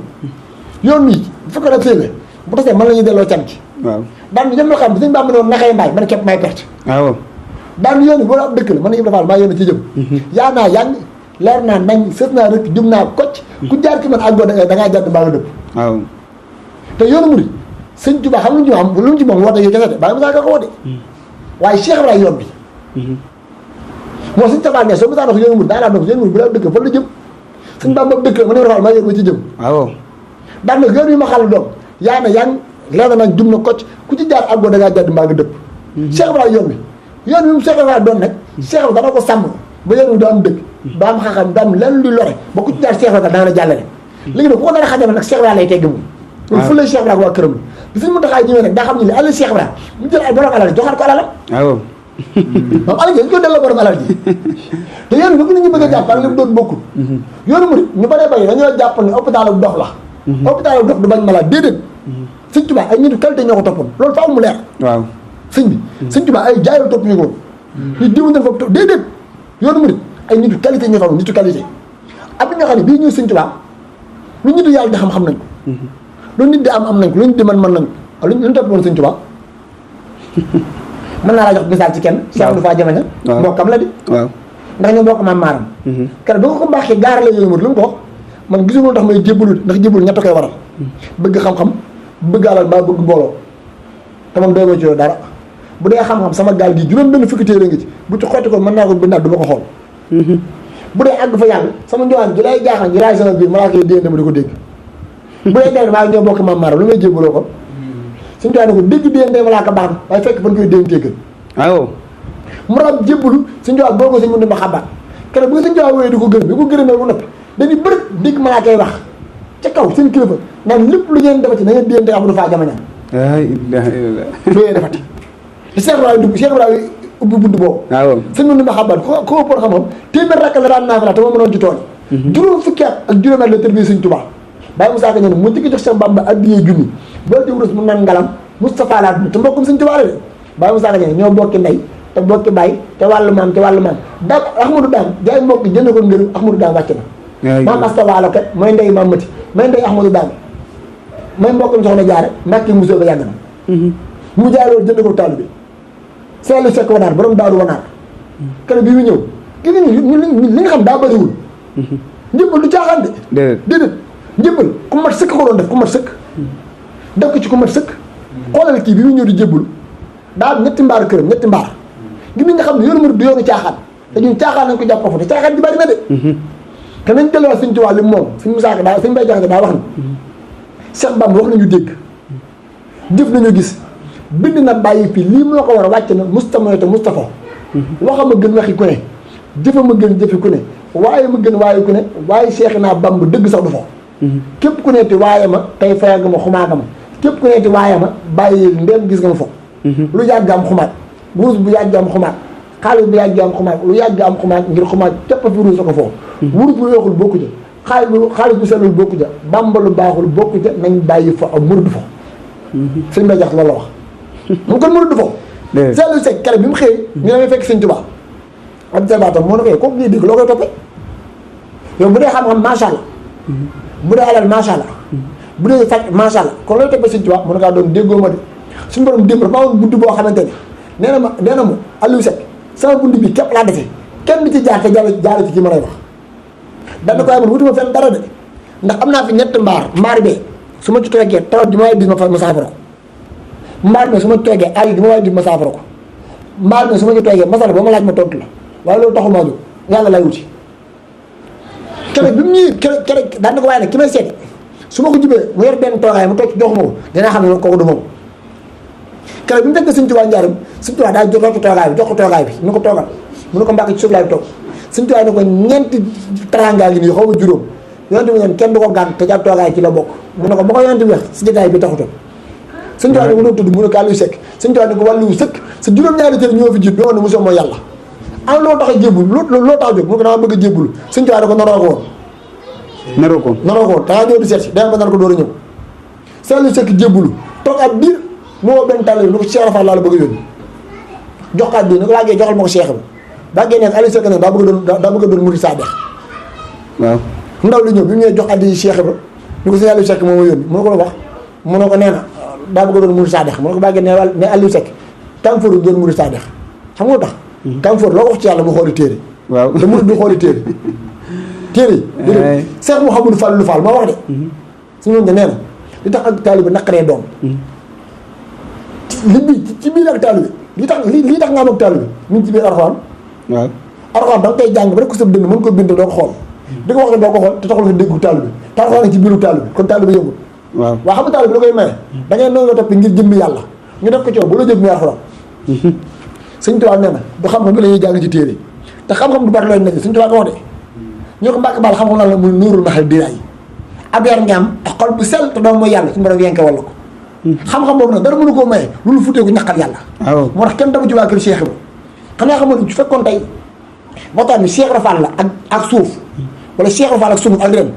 yoon wi bu fekkee ne féewee bu tasee mën la ñuy delloo can ci waaw daan ñoom ñoo xam ne suñu baa ne woon naxee mbaay man képp may perte waaw daan yoon yi boo ab dëkk la man Ibra Fall maa yéen ci jëm yaa naa yàng leer naa nañ sës naa rëkk jum naa kocc ku jaar ci man àggoo da ngaa jàdd mbaa nga dëpp waaw te yoonu murid sëñ Tuubaa xam lu ñu am lu mu ci moom woote yi kese de bàyyi musaa ko woote waaye Cheikh Ibra yoon bi moo suñ tafaa ne soo musaa na ko yoonu murid daa daan na ko yoonu murid bu la ab dëkk fan la jëm suñ baa dëkk la man Ibra Fall maa yéen ci jëm waaw daan na yoon yi ma xàll doom yaa na yàng leer na nañ jum na kocc ku ci jaar àggoo da ngaa jàdd mbaa nga dëpp Cheikh Ibra yoon bi yoon bi mu Cheikh Ibra doon nag Cheikh Ibra dana ko sàmm ba yoon wi doo am dëkk doo am xam-xam doo am lenn luy lore ba ku ci jaar Cheikh Ibra dana la jàllale léegi nag ku ko dara xajal nag Cheikh Ibra lay tegg moom loolu fu lay Cheikh Ibra ak waa këram la bi suñu Muntaxaa ñëwee nag daa xam ne li alal Cheikh Ibra mu jël ay borom alal joxaat ko alalam waaw moom alal ji dañ ko delloo borom alal ji te yoon bi nit ñi bëgg a jàpp ak li mu doon bokkul yoonu murid ñu bëree bëri dañoo jàpp ne hôpital ak dof la hôpital ak dof du bañ malade déedéet sëñ Tuubaa ay nitu qualité ñoo ko toppoon loolu faaw mu leer waaw sëñ bi sëñ Tuubaa ay jaayal topp ñu ko woon ñu dimu nañ foofu déedéet yoonu murid ay nitu qualité ñoo fa woon nitu qualité am na ñoo xam ne bii ñuy sëñ Tuubaa lu nitu yàlla di xam nañ ko lu nit di am nañ ko lu nit di mën nañ ko lu ñu topp woon sëñ Tuubaa mën naa laa jox misaal ci kenn Cheikh Moustapha Diamagne mbokkam la di waaw ndax ñoo bokk maam maaram keroog ba ko baaxee gaarale yooyu mut lu mu ko wax man gisuma tax may jébbalu ndax jébbalu ñett koy waral bëgg xam-xam bëgg alal ba bëgg mbooloo te man doy ma ci dara bu dee xam-xam sama gaal gi juróom benn fukki téere ngi ci bu ci xotti ko mën naa ko bindaat du ma ko xool bu dee àgg fa yàlla sama njowaan ji lay jaaxal ji raay sama biir ma laa koy déen dama di ko dégg bu dee dee maa ñoo bokk maam maaram lu may jébbaloo ko suñu tuwaa ne ko dégg déen dee ma laa ko baax na waaye fekk fan koy déen téggal waaw mu raam jébbalu suñu tuwaa boo ko suñ mun ma xabaat kenn bu suñu tuwaa wooyee di ko gërëm bi ko gërëmee bu noppi dañuy bëri dégg ma laa koy wax ca kaw seen kilifa naan lépp lu ngeen defati na ngeen déen te Amadou Fa jamañaan loolu defati te Cheikh Ibrahima ubbi bunt boobu waaw sëñ mun ma xabaat ko ëppoon xam-xam téeméer rakk la daan naafila te moo mënoon ci tool juróom fukki at ak juróomi at la tërbiye Sëñ Tuubaa Baye Moussa Ka ñene mu njëkk jox Cheikh Bamba addiyee junni bool jëm rus mu naan ngalam Moustapha laa dund te mbokkum Sëñ Tuubaa la de Baye Moussa Ka ñene ñoo bokki ndey te bokki baay te wàllu maam daam Ahmadou Daam jaay mbokk jënd ko ngërëm Ahmadou Daam wàcc na maam Asta Waalo kat mooy ndey maam Mati mooy ndey Ahmadou Daam mooy mbokkum soxna Jaara Mbàkke Musoo ba yàgg na mu jaay loolu jënd ko taalibe Seelu Sekk Wanaar borom Daaru Wanaar kene bi mu ñëw gis nga li nga xam daa bëriwul njëbbal du caaxaan de déedéet njëbbal ku mat sëkk ko doon def ku mat sëkk def ko ci ku mat sëkk xoolal kii bi mu ñëw di jébbalu daa am ñetti mbaar këram ñetti mbaar gi mi nga xam ne yoonu murid du yoonu caaxaan te ñun caaxaan nañ ko jàpp foofu te caaxaan ji bari na de te nañ delluwaat Sëñ Tuubaa li moom Sëñ Musaa Ka daa Sëñ Bay Jaxate daa wax ni Cheikh Bamba wax nañu dégg jëf nañu gis bind na bàyyi fii lii moo ko war a wàcc na mustamoyta Moustapha waxa ma gën waxi ku ne jëfa ma gën jëfi ku ne waaye ma gën waaye ku ne waaye Cheikh naa Bamba dëgg sax du fo képp ku neeti waaye ma tey fayag ma xumaaga ma képp ku neeti waaye ma bàyyi ndem gis nga ma fo lu yàgg am xumaat wurus bu yàgg am xumaat xaalis bu yàgg am xumaat lu yàgg am xumaat ngir xumaat képp fi wurus a ko foofu wurus bu weexul bokku ja xaalis bu sellul bokku ja Bamba lu baaxul bokku ja nañ bàyyi fo ak murid fo sëñ Bay Jaxate loolu la wax mu kon murid fo Seelu Sekk kere bi mu xëyee ñu demee fekk Sëñ Tuubaa ak sabaatam moo na koy kooku ngay dégg loo koy toppee yow bu dee xam-xam macha allah bu dee alal macha allah bu dee faj macha allah kon looy toppee Sëñ Tuubaa mu ne kaa doon déggoo ma de suñu borom démb dafa amoon bunt boo xamante ne nee na ma Aliou Seck sama bunt bi képp laa defee kenn di ci jaar te jaare ci kii ma lay wax dana koy amoon wutuma fenn dara de ndax am naa fi ñett mbaar bee su ma ci toogee tawat ji ma waaye di ma saafara ko mbaar mi su ma toogee ay gi ma waaye di ma saafara ko mbaar mi su ma ci toogee masala ba ma laaj ma tontu la waaye loolu taxul maa jóg yàlla lay wuti keroog bi mu ñëwee keroog daan na ko waaye nag ki may seeti su ma ko jubee mu yor benn toogaay mu toog ci joxuma ko dinaa xam ne kooku du moom keroog bi mu fekk Sëñ Tuubaa njaaram Sëñ Tuubaa daa jox ko toogaay bi mu ne ko toogal mu ne ko mbàkk ci suuf laay toog Sëñ Tuubaa ne ko ñeenti teraanga ngi nii xaw ma juróom yonent bi neen kenn du ko gàn te jàpp toogaay ci la bokk mu ne ko ba ko yonent bi wax si jotaay bi taxutoon Sëñ Tuubaa ne ko noo tudd mu ne ko Aliou Seck Sëñ Tuubaa ne ko wàllu sëkk sa juróom-ñaari cër ñoo fi jiit bi ma ne mosoo mooy yàlla am loo tax a jébbul loo tax a jóg mu ne ko dama bëgg a jébbul Sëñ Tuubaa ne ko naroo ko woon dangaa ñëw di seet si dama ba nar ko door a ñëw Aliou Seck jébbulu toog ab biir moo benn tàll lu ko Cheikh Rafal laa la bëgg a yónni jox kaat bi ni ko laajee joxal ma ko Cheikh bi bàggee nekk Aliou Seck nag daa bëgg a doon murid saa dex waaw ndaw li ñëw bi mu ñëwee jox addi Cheikh Ibra ñu ko sëñ Aliou Seck moo ma yónni mu ne ko la wax mu ne ko nee na daa bëgg a doon murid saa dex mu ne ko bàggee ne Aliou Seck Kanfoor doon murid saa dex xam nga tax Kanfoor loo ko wax ci yàlla mu xooli téere waaw te murid du xooli téere yi déedéet Cheikh Mouhamadou Fallou Fall moo wax de suñu ne nee na li tax ak taalibe naqaree doom ci biir ak taalibe li tax nga am ak taalibe mi ngi ci biir Alxuraan waaw Alxuraan da nga koy jàng ba rek ko sëb dënn mën ko bind doo ko xool di ko wax ne doo ko xool te taxul nga déggu taalibe te Alxuraan ci biiru taalibe kon taalibe yëngul waaw xam nga taalibe da koy maye da ngay noonu nga toppi ngir jëmmi yàlla ñu def ko coow bu la jëg muy Alxuraan Sëñ Tuubaa nee na du xam-xam bi la ñuy jàng ci téere te xam-xam du bari looy nañ Sëñ Tuubaa ko wax de ñoo ko mbàkk baal xam-xam naa la muy nuurul maxal diraay ab yar nga am ak xol bu sell te doom mooy yàlla suñu borom yenke walla ko xam-xam boobu nag dara mënu koo maye loolu futee ko ñaqal yàlla moo tax kenn dama ci waa kër Cheikh Ibra xanaa xamoon ne su fekkoon tey waxtaan bi Cheikh Rafal la ak suuf wala Cheikh Rafal ak sunu ak ren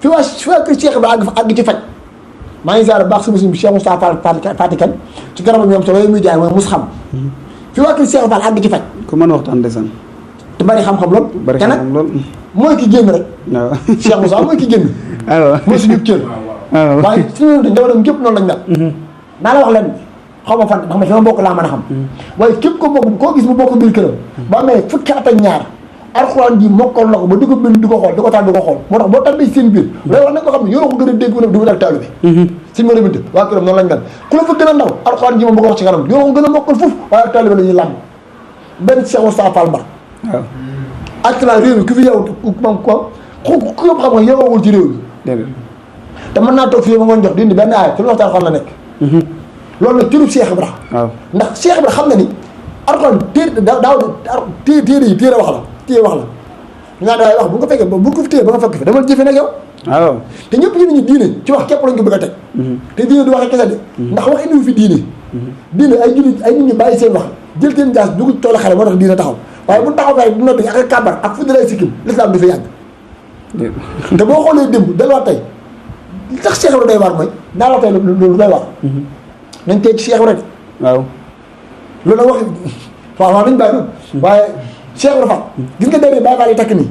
fi waa kër Cheikh Ibra àgg ci faj maa ngi ziar baax sama Cheikh Moustapha Fatikan ci garabam ñoom sa way muy jaay mooy mus xam fi waa kër Cheikh Rafal àgg ci faj ku mën waxtaan desan te bari xam-xam lool te nag mooy ki génn rek waaw Cheikh Moussa mooy ki génn waaw mooy suñu cër waaye suñu njabootam gépp noonu lañ mel naa la wax leen xaw ma fan ndax ma fi ma bokk laa mën a xam waaye képp ko bokk koo gis mu bokk biir këram ba amee fukki at ak ñaar alxuraan ji mokkal na ko ba di ko bind di ko xool di ko taal di ko xool moo tax boo tàmbee seen biir loolu wax nañ ko xam ne yow ko gën a dégg du ak taalibe si ma rabinte waa këram noonu lañ mel ku la fa gën a ndaw alxuraan ji moom bëgg wax ci kanam yow ko gën a mokkal foofu waaye ak taalibe la ñuy làmb benn Cheikh Moustapha Fall Mbar waaw actuellement réew mi ku fi yow moom ko ku yëpp xam nga yowawul ci réew mi te mën naa toog fii ma ngoon jox dindi benn aaya ci lu waxtaan xam la nekk loolu nag cërub Cheikh Ibra waaw ndax Cheikh Ibra xam na ni alxuraan téere yi téere wax la ñaa dawaay wax bu nga fekkee bu ko fi téye ba nga fekk fi dama jëfe nag yow waaw te ñëpp ñu ñu diine ci wax képp lañ ko bëgg a teg te diine du waxee kese de ndax wax indiwu fi diine diine ay jullit ay nit ñu bàyyi seen wax jël seen jaas dugg toolu xale moo tax diine taxaw waaye bu taxaw fay du noddi ak kàbbar ak fu dalay sikkim l'islam du fi yàgg te boo xoolee démb delluwaat tey li tax Cheikh Ibra doy waar mooy naa la tey loolu doy waar nañ tey ci Cheikh Ibra de waaw loolu nag waxi waaw nañ bàyyi noonu waaye Cheikh Ibra Fall gis nga déedéet Baye Fall yi takk nii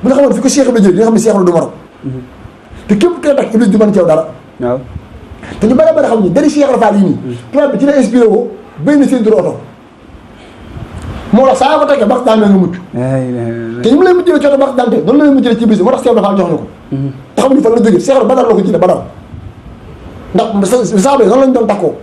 bu nga xamoon fi ko Cheikh Ibra jël di nga xam ne Cheikh Ibra du morom te képp kee takk Iblis du mën ceew dara waaw te ñu bëri bëri xam ni dari Cheikh Ibra Fall yi nii tubaab bi ci la inspiré woo béy na seen tur oto moo tax saa ko tekkee bax daan nga mucc te ñu mu lay mujjee ci oto bax dante noonu la lay mujjee ci bis moo tax Cheikh Ibra Fall jox ñu ko te xamuñu fan la jógee Cheikh Ibra Badar la ko jëlee Badar ndax saaba yi noonu lañ doon takkoo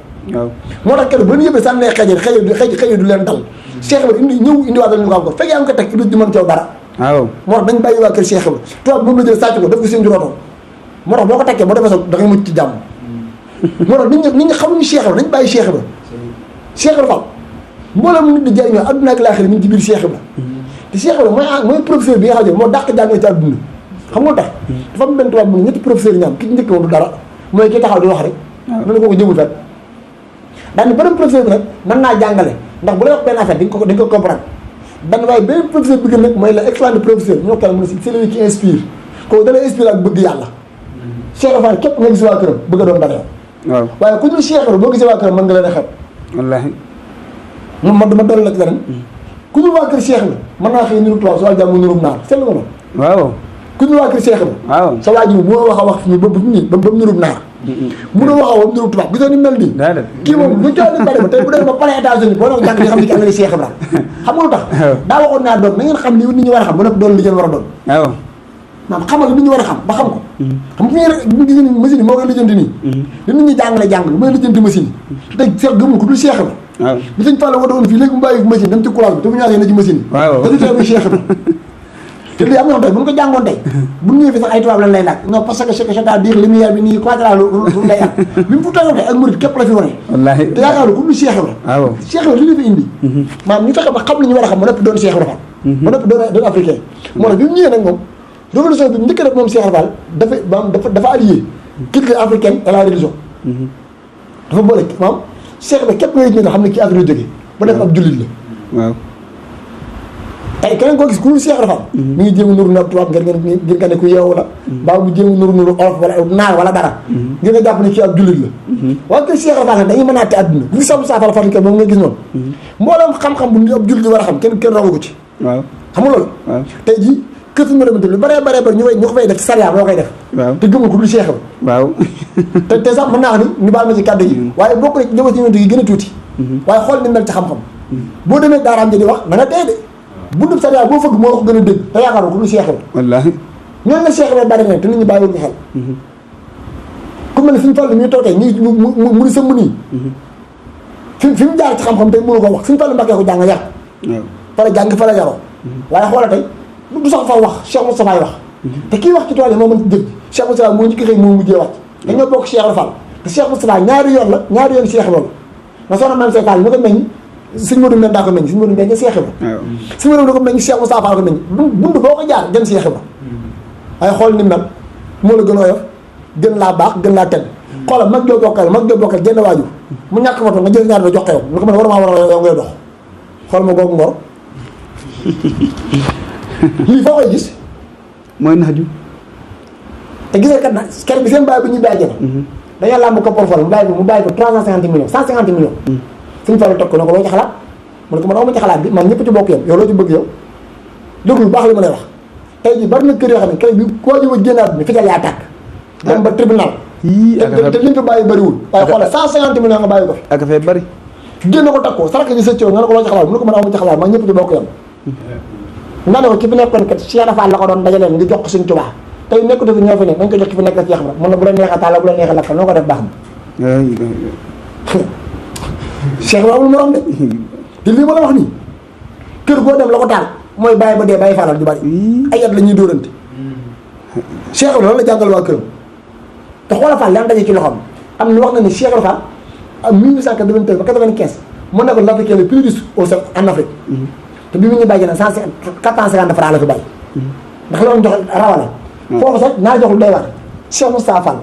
moo tax kenn ba ñu yëbee sànnee xëy du leen dal Cheikh Ibra ñëw indiwaat ñu ko am ko fekk yaa ngi ko teg Iblis du mën ceew dara waaw moo tax dañ bàyyi waa kër Cheikh Ibra tubaab moom la jël sàcc ko def ko seen juróoto moo tax boo ko tekkee boo defee sax da ngay mucc ci jàmm moo tax nit ñi xamuñu Cheikh Ibra dañ bàyyi Cheikh Ibra Cheikh Ibra Fall mboolem nit di jëriñoo adduna ak laaxira mi ngi ci biir Cheikh Ibra te Cheikh Ibra mooy professeur bi nga xam ne moo dàq jàngee ci àdduna xam nga tax dafa am benn tubaab mu ñetti professeur yi ñu am ki njëkk moom du dara mooy ki taxaw di wax rek loolu kooku jëmul fekk daal ni beneen professeur bi nag mën naa jàngale ndax bu lay wax benn affaire dañ ko comprendre dan waaye beneen professeur bi gën nag mooy la excellent professeur ñoo kal mu ne c'est lui qui inspire kooku da lay inspire ak bëgg yàlla Cheikh Ibra Fall képp nga gis waa këram bëgg a doon dara waaw waaye ku dul Cheikh Ibra boo gisee waa këram mën nga leen a xeeb wallaahi moom man dama doon la ci leneen ku dul waa kër Cheikh Ibra mën naa xëy niru tubaab sa waa jàmm nirum naar seetlu nga noonu waaw ku dul waa kër Cheikh Ibra waaw sa waa ji moo wax a wax fii ba mu nirum naar mënoo wax a wax nirum tubaab gisoo ni mel nii kii moom lu coow ni bari ba tey bu dee ba pare États-Unis boo doon jàng di xam ne ki am na Cheikh Ibra xam nga lu tax daa waxoon naa doon na ngeen xam ni nit ñi war a xam ba nag doon li ngeen war a doon waaw maanaam xamal li nit ñi war a xam ba xam ko xam nga gis machine yi moo koy lijjanti nii li nit ñi jàngale jàng mooy lijjanti machine yi te Cheikh gëmul ko du Cheikh Ibra waaw bi sëñ Fall woote woon fii léegi mu bàyyi machine dem ci courant bi te bu ñaasee na ci machine yi waaw dañu tey muy Cheikh Ibra te lii am na tey bu ñu ko jàngoon tey bu ñëwee fi sax ay tubaab lañ lay laaj non parce que c'est-à-dire lumière bi nii quadra lu lay am bi mu fu toogoon tey ak murid képp la fi wane wallaahi te yaakaar ko du Cheikh Ibra waaw Cheikh Ibra li ñu fi indi maanaam ñu fexe ba xam li ñu war a xam ba noppi doon Cheikh Ibra Fall ba noppi doon africain moo tax bi mu ñëwee nag moom révolution bi mu njëkk def moom Cheikh Ibra Fall dafa allié culture africaine et la religion dafa boole maam Cheikh Ibra képp ngay nga xam ne kii Afrique la jógee ba def ab jullit la waaw tey keneen koo gis ku dul Cheikh Ibra Fall mi ngi jéem a nuru na tubaab ngir nga ne ku yeewu la mbaa mu jéem a nuru olof wala naar wala dara ngir nga jàpp ne kii ab jullit la waaye kay Cheikh Ibra Fall nag dañuy mën a àtte àdduna bu fi sam saafara fan moom nga gis noonu mboolem xam-xam bu ab jullit war a xam kenn rawu ko ci waaw xam nga loolu tey jii kër suñu mënamante lu bëree ñu ko fay def sariya moo koy def te gëmul ko dul Cheikh Ibra waaw te sax mën naa wax ni ñu baal ma ci kàddu yi waaye bokk na ci njaboot yi yi gën a tuuti waaye xool ni mel ci xam-xam boo demee daaraam ji di wax na nga tey de bundu sariya boo fëgg moo ko gën a dégg te yaakaar ko dul Cheikh Ibra wallaahi ñooñu la Cheikh Ibra bari na te nit ñi bàyyiwul ko xel ku mel ne suñu Fallu mi toogee mu ni sëmb nii fi mu jaar ci xam-xam tey mënu ko wax suñu Fallu Mbakke ko jàng yar fa la jàng fa la yaroo waaye xoola tey du sax fa wax Cheikh Moustapha wax te kii wax ci tool yi moo mën ci jëf Cheikh Moustapha moo njëkk xëy moo mujjee wax dañoo bokk Cheikh Ibra Fall te Cheikh Moustapha ñaari yoon Cheikh Ibra la na soxna man see Fall mi ko meññ sëñ Modou Mbène daa ko meññ sëñ Modou Mbène Cheikh Ibra sëñ Modou da ko meññ Cheikh Moustapha Fall ko meññ bund boo ko jaar jëm Cheikh Ibra waaye xool ni mel moo la gën a oyof gën laa baax gën laa tedd xoolal mag joo bokkal genn waajur mu ñàkk moto nga jël ñaar ba jox ko yow lu ko mën war a yow ngay dox xool ma googu ngor lii foo koy gis mooy nax ju te gis nga kat nag kër bi seen bàyyi bu ñuy bàyyi jëna dañoo làmb ko porfol mu bàyyi ko 350 millions 150 millions suñu Fallu toog ko ne ko loo ci xalaat mu ne ko man awma ci xalaat bi man ñëpp ci bokk yam yow loo ci bëgg yow déglu baax li ma lay wax tey jii bari na kër yoo xam ne kër bi koo ji wa génnaat bi fital yaa tàkk dem ba tribunal te liñ fi bàyyi bëriwul waaye xoolal 150 millions nga bàyyi ko fi ak fay bëri génn ko takk ko saraka ji sëccoo nga ne ko loo ci xalaat mu ne ko man awma ci xalaat man ñëpp ci bokk yam nga ne ko ci fi nekkoon kat Cheikh Rafal la ko doon dajaleen ngi jox ko Sëñ Tuubaa tey nekkatu fi ñoo fi nekk dañ ko jox ci fi nekk Cheikh Ibra mun na bu la neexee taal bu la neexee lakkal noo ko def baax na Cheikh Ibra amul morom de te lii ma la wax nii kër goo dem la ko taal mooy bàyyi ba dee bàyyi faral ju bari ay at la ñuy dóorante Cheikh Ibra loolu la jàngal waa këram te xoola Fall yaa daje ci loxoom am na wax na ni Cheikh Ibra Fall en 1893 ba 95 mu nekkoon l'Africain le plus riche en Afrique te bi mu ñu bàyyi na 450 francs la fi bàyyi ndax loolu jox rawale foofu sax naa jox lu doy waar Cheikh Moustapha Fall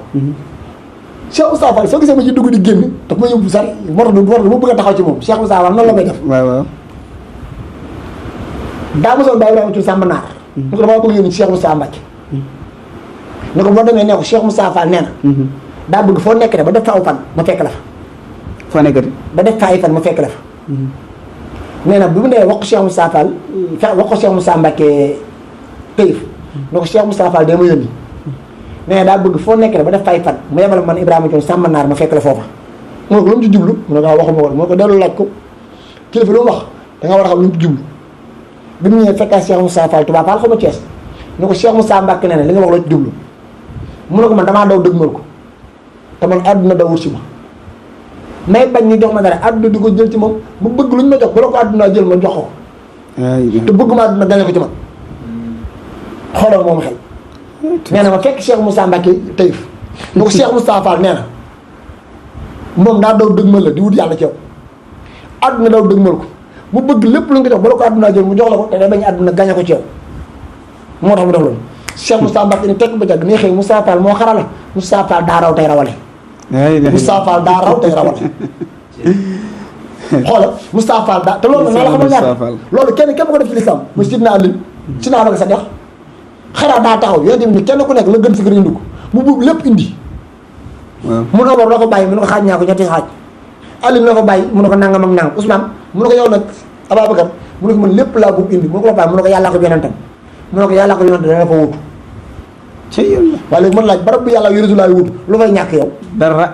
Cheikh Moustapha Fall soo gisee ma ci dugg di génn daf ma yóbbu sari moo tax du bëgg a taxaw ci moom Cheikh Moustapha Fall noonu la koy def waaw daa mosoon bàyyi Ibrahima ci Samba Naar ni ko damaa bëgg yónni Cheikh Moustapha Mbacke ni ko boo demee ne ko Cheikh Moustapha Fall nee na daa bëgg foo nekk de ba def fa aw fan ma fekk la fa foo nekkati ba def fa ay fan ma fekk la fa nee na bi mu nee wax ko Cheikh Moustapha Fall wax ko Cheikh Moustapha Mbacke Taïf ni ko Cheikh Moustapha Fall dee ma yónni nee na daa bëgg foo nekk de ba def fa ay fan mu yebal man Ibrahima Thion Samba Naar ma fekk la foofa mu ne ko lu mu ci jublu mu ne ko waxuma woon mu ne ko dellu laaj ko kilifa lu mu wax da nga war a xam lu mu ci jublu bi mu ñëwee fekkaa Cheikh Moustapha Fall Touba Fall xaw ma Thiès ni ko Cheikh Moustapha Mbacke nee na li nga wax la ci jublu mu ne ko man damaa daw dëgmal ko te man àdduna daw wut si ma may bañ ñu jox ma dara àdduna di ko jël ci moom mu bëgg lu ñu ma jox bala ko àdduna jël ma jox ko te bëgguma àdduna gañe ko ci man xoolal moom xel nee na ma fekk Cheikh Moustapha Mbacke Taïf ni ko Cheikh Moustapha Fall nee na moom daa daw dëgmal la di wut yàlla ci yow àdduna daw dëgmal ko mu bëgg lépp lu nga jox bala ko àdduna jël mu jox la ko te day bañ àdduna gañe ko ci yow moo tax mu def loolu Cheikh Moustapha Mbacke ni tekk ba jàgg nee xëy Moustapha Fall moo xarala Moustapha Fall daa raw tey rawale Moustapha Fall daa raw tey rawale xoolal Moustapha Fall daa te loolu nag la xamal ñaar loolu kenn képp ko def ci lislam mu sidna Ali sidna Abubakar Sadiq xaraa daa taxaw yooyu tamit ni kenn ku nekk la gën si kër indi ko mu buub lépp indi mun na war la ko bàyyi mun na ko xaaj ñaa ko ñetti xaaj Ali la ko bàyyi mun na ko nangam ak nangam Ousmane mun na ko yow nag Ababacar mun na ko mën lépp laa buub indi mun na ko bàyyi mun na ko yàllaa ko yonentam mun na ko yàllaa ko yonentam dana fa wutu ci yàlla waaye léegi mën laaj barab bu yàlla yonentu laay wut lu fay ñàkk yow dara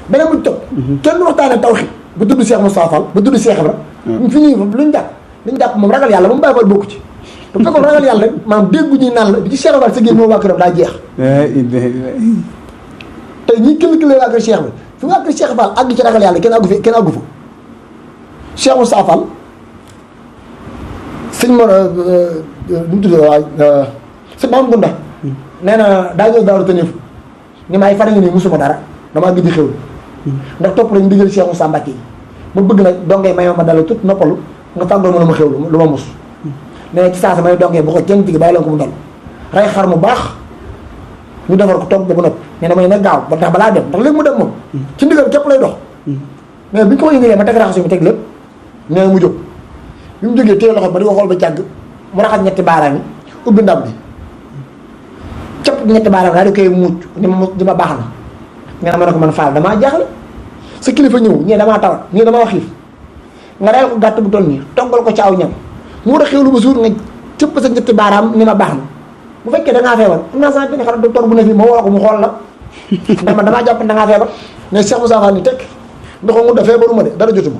beneen bu topp kenn du waxtaane tawhid ba tudd Cheikh Moustapha Fall ba tudd Cheikh Ibra fi nii luñ jàpp moom ragal yàlla moom bàyyi Fall bokku ci te bu fekkoon ragal yàlla rek maanaam déggu ñuy naan la bi ci Cheikh Fall sa génn moom waa këram daa jeex tey ñi kël-këlee waa kër Cheikh bi fi waa kër Cheikh Fall àgg ci ragal yàlla kenn àggu fa Cheikh Moustapha Fall sëñ ma nu mu tudd waay sëñ Maam Gunda nee na daa ñëw daaru tëneef ni maay fara ngi nii musuma dara damaa gëj xew ndax topp lañu digal Cheikh Moustapha Mbacke yi ma bëgg nag dongee may ma dala tut noppalu nga fàggoo ma ma xewlu lu ma mus nee na ci saa sa may dongee bu ko jën tigi bàyyi leen ko mu dal rey xar mu baax ñu defar ko togg ba noppi nee na may na gaaw ba tax balaa dem ndax léegi mu dem moom ci ndigal képp lay dox mais bi ñu ko yëngalee ma teg raxasu mi teg lépp nee na mu jóg bi mu jógee téye loxo ba di ko xool ba càgg mu raxas ñetti baaraam yi ubbi ndab bi capp ñetti baaraam daa di koy muuc di ma baax na nga ne ma ne ko man Fall damaa jaaxle sa kilifa ñëw ñii damaa tawat ñii damaa xiif nga reyal ko gàtt bu toll nii toggal ko ci aw ñam mu war a xewlu ba suur nga cëpp sa ñetti baaraam ni ma baax na bu fekkee da ngaa feebar am naa sama benn xarit docteur bu ne fii ma woo ko mu xool la ndax man damaa jàpp da ngaa feebar mais Cheikh Moussa Fall ni tekk ndox mu da feebaruma de dara jotuma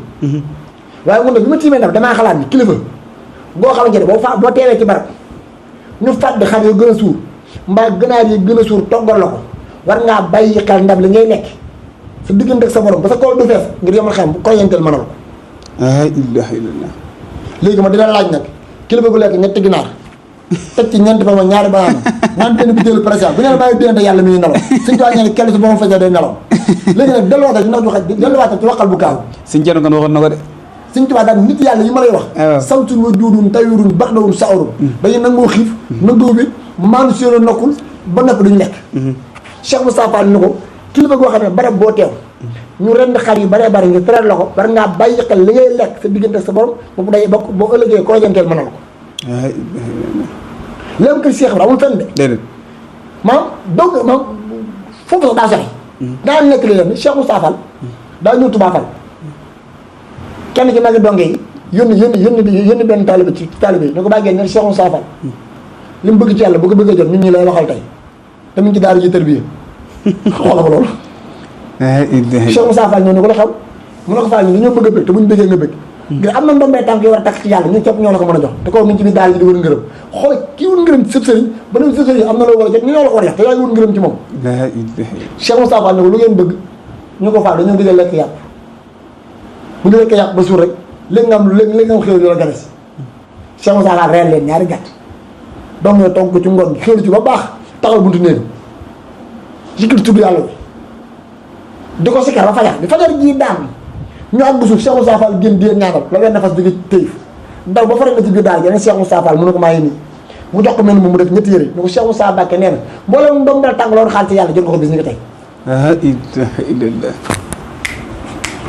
waaye mun na bi ma tiimee ndam damaa xalaat ni kilifa boo xamante ne boo teewee ci barab ñu fàdd xar yoo gën a suur mbaa ganaar yi gën a suur toggal la ko war ngaa bàyyi xel ndab li ngay lekk sa diggante ak sa borom ba sa kool du fees ngir yomal xam bu koy yenteel mënal ko la ilaha illallah léegi ma dina laaj nag kilifa gu lekk ñetti ginaar teg ci ñeenti fa ma ñaari banaana naan benn butéelu pression bu ne la bàyyi dénte yàlla mi ngi nelaw suñu tuwaa ñee ne kenn si boppam fekkee day nelaw léegi nag delluwaatal ci ndax ju xaj delluwaatal ci waxal bu kaaw suñ jeno kon waxoon na ko de suñu tuwaa daal nit yàlla yi ma lay wax samsun wa juudun tayurun baxdawun sawrun dañuy nangoo xiif nangoo bi maanu séeno nokkul ba noppi duñu lekk Cheikh Moustapha Fall ni ko kilifa goo xam ne barab boo teew ñu rend xar yu baree bari nga teral la ko war ngaa bàyyi xel li ngay lekk sa diggante ak sa borom boobu day bokk boo ëllëgee koo janteel mënal ko léegi kër Cheikh Ibra amul fenn de déedéet maam donc maam foofu sax daa sori daa nekk li leen ni Cheikh Moustapha Fall daa ñëw Touba Fall kenn ci magi donge yi yónni benn taalibe ci taalibe yi ñu ko bàggee ne Cheikh Moustapha Fall li mu bëgg ci yàlla bëgg a jot nit ñi lay waxal tey te mu ngi ci daara ji tërbiya xoolal ko loolu Cheikh Moustapha Fall ñoo ne ko la xew mu ne ko Fall ñi dañoo bëgg a bëgg te buñ bëggee nga bëgg ngir am na ndombee tànk yoo war a takk ci yàlla ñun képp ñoo la ko mën a jox te kooku mi ngi ci biir daal yi di wër ngërëm xool kii wër ngërëm sëb sëriñ ba ne sëb sëriñ am na loo war a jot ñu ñoo la ko war a jox te yaay wër ngërëm ci moom Cheikh Moussa Fall ne ko lu ngeen bëgg ñu ko Fall dañoo gëj a lekk yàpp bu ñu lekkee yàpp ba suur rek léegi nga am xéwal yu la gane si Cheikh Moussa Fall reen leen ñaari gàtt donc ñoo togg ko ci ngoon gi xéwlu ci ba baax taxaw buntu néeg sikil tudd yàlla bi di ko sikkar ba fajar bi fajar ji daan ñu àgg suuf Cheikh Moussa Fall génn di ñaanal la wenn fas jóge tëyif daw ba faral na ci biir daal yeneen Cheikh Moussa Fall mu ne ko maa ngi nii mu jox ko mel mu def ñetti yëre ni ko Cheikh Moussa Mbacké nee na mboolem ndoom dal tàng loolu xaal ci yàlla jël nga ko bis ni nga tey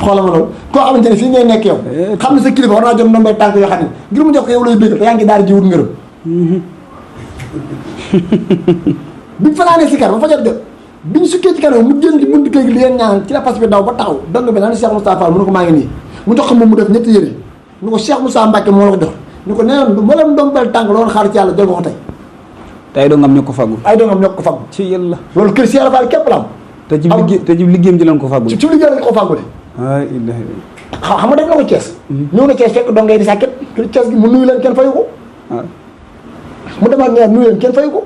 xoolal ma loolu koo xamante ne fii ngay nekk yow xam ne sa kilifa war naa jot ndombay tànk yoo xam ne ngir mu jox ko yow lay bëgg te yaa ngi daal ji wut ngërëm biñ fanaanee si kar ba fajar jot biñ sukkee ci kanam mu génn ci buntu kër gi li leen ñaan ci la fas bi daw ba taxaw dong bi naan Cheikh Moussa Fall mu ne ko maa ngi nii mu jox ko moom mu def ñetti yëre ni ko Cheikh Moussa Mbacké moo la ko jox ni ko nee na mboolem ndombal tànk loolu xaar ci yàlla jël nga ko tey te ay dongam ñoo ko faggu ay dongam ñoo ko faggu ci yàlla loolu kër Cheikh Fall képp la am te ci liggéeyam ji lañ ko faggu ci liggéey lañ ko faggu de xam nga def na ko Thiès ñëw na Thiès fekk dong ngay di sàkket kër Thiès gi mu nuyu leen kenn fayu ko mu demaat ñaar nuyu leen kenn fayu ko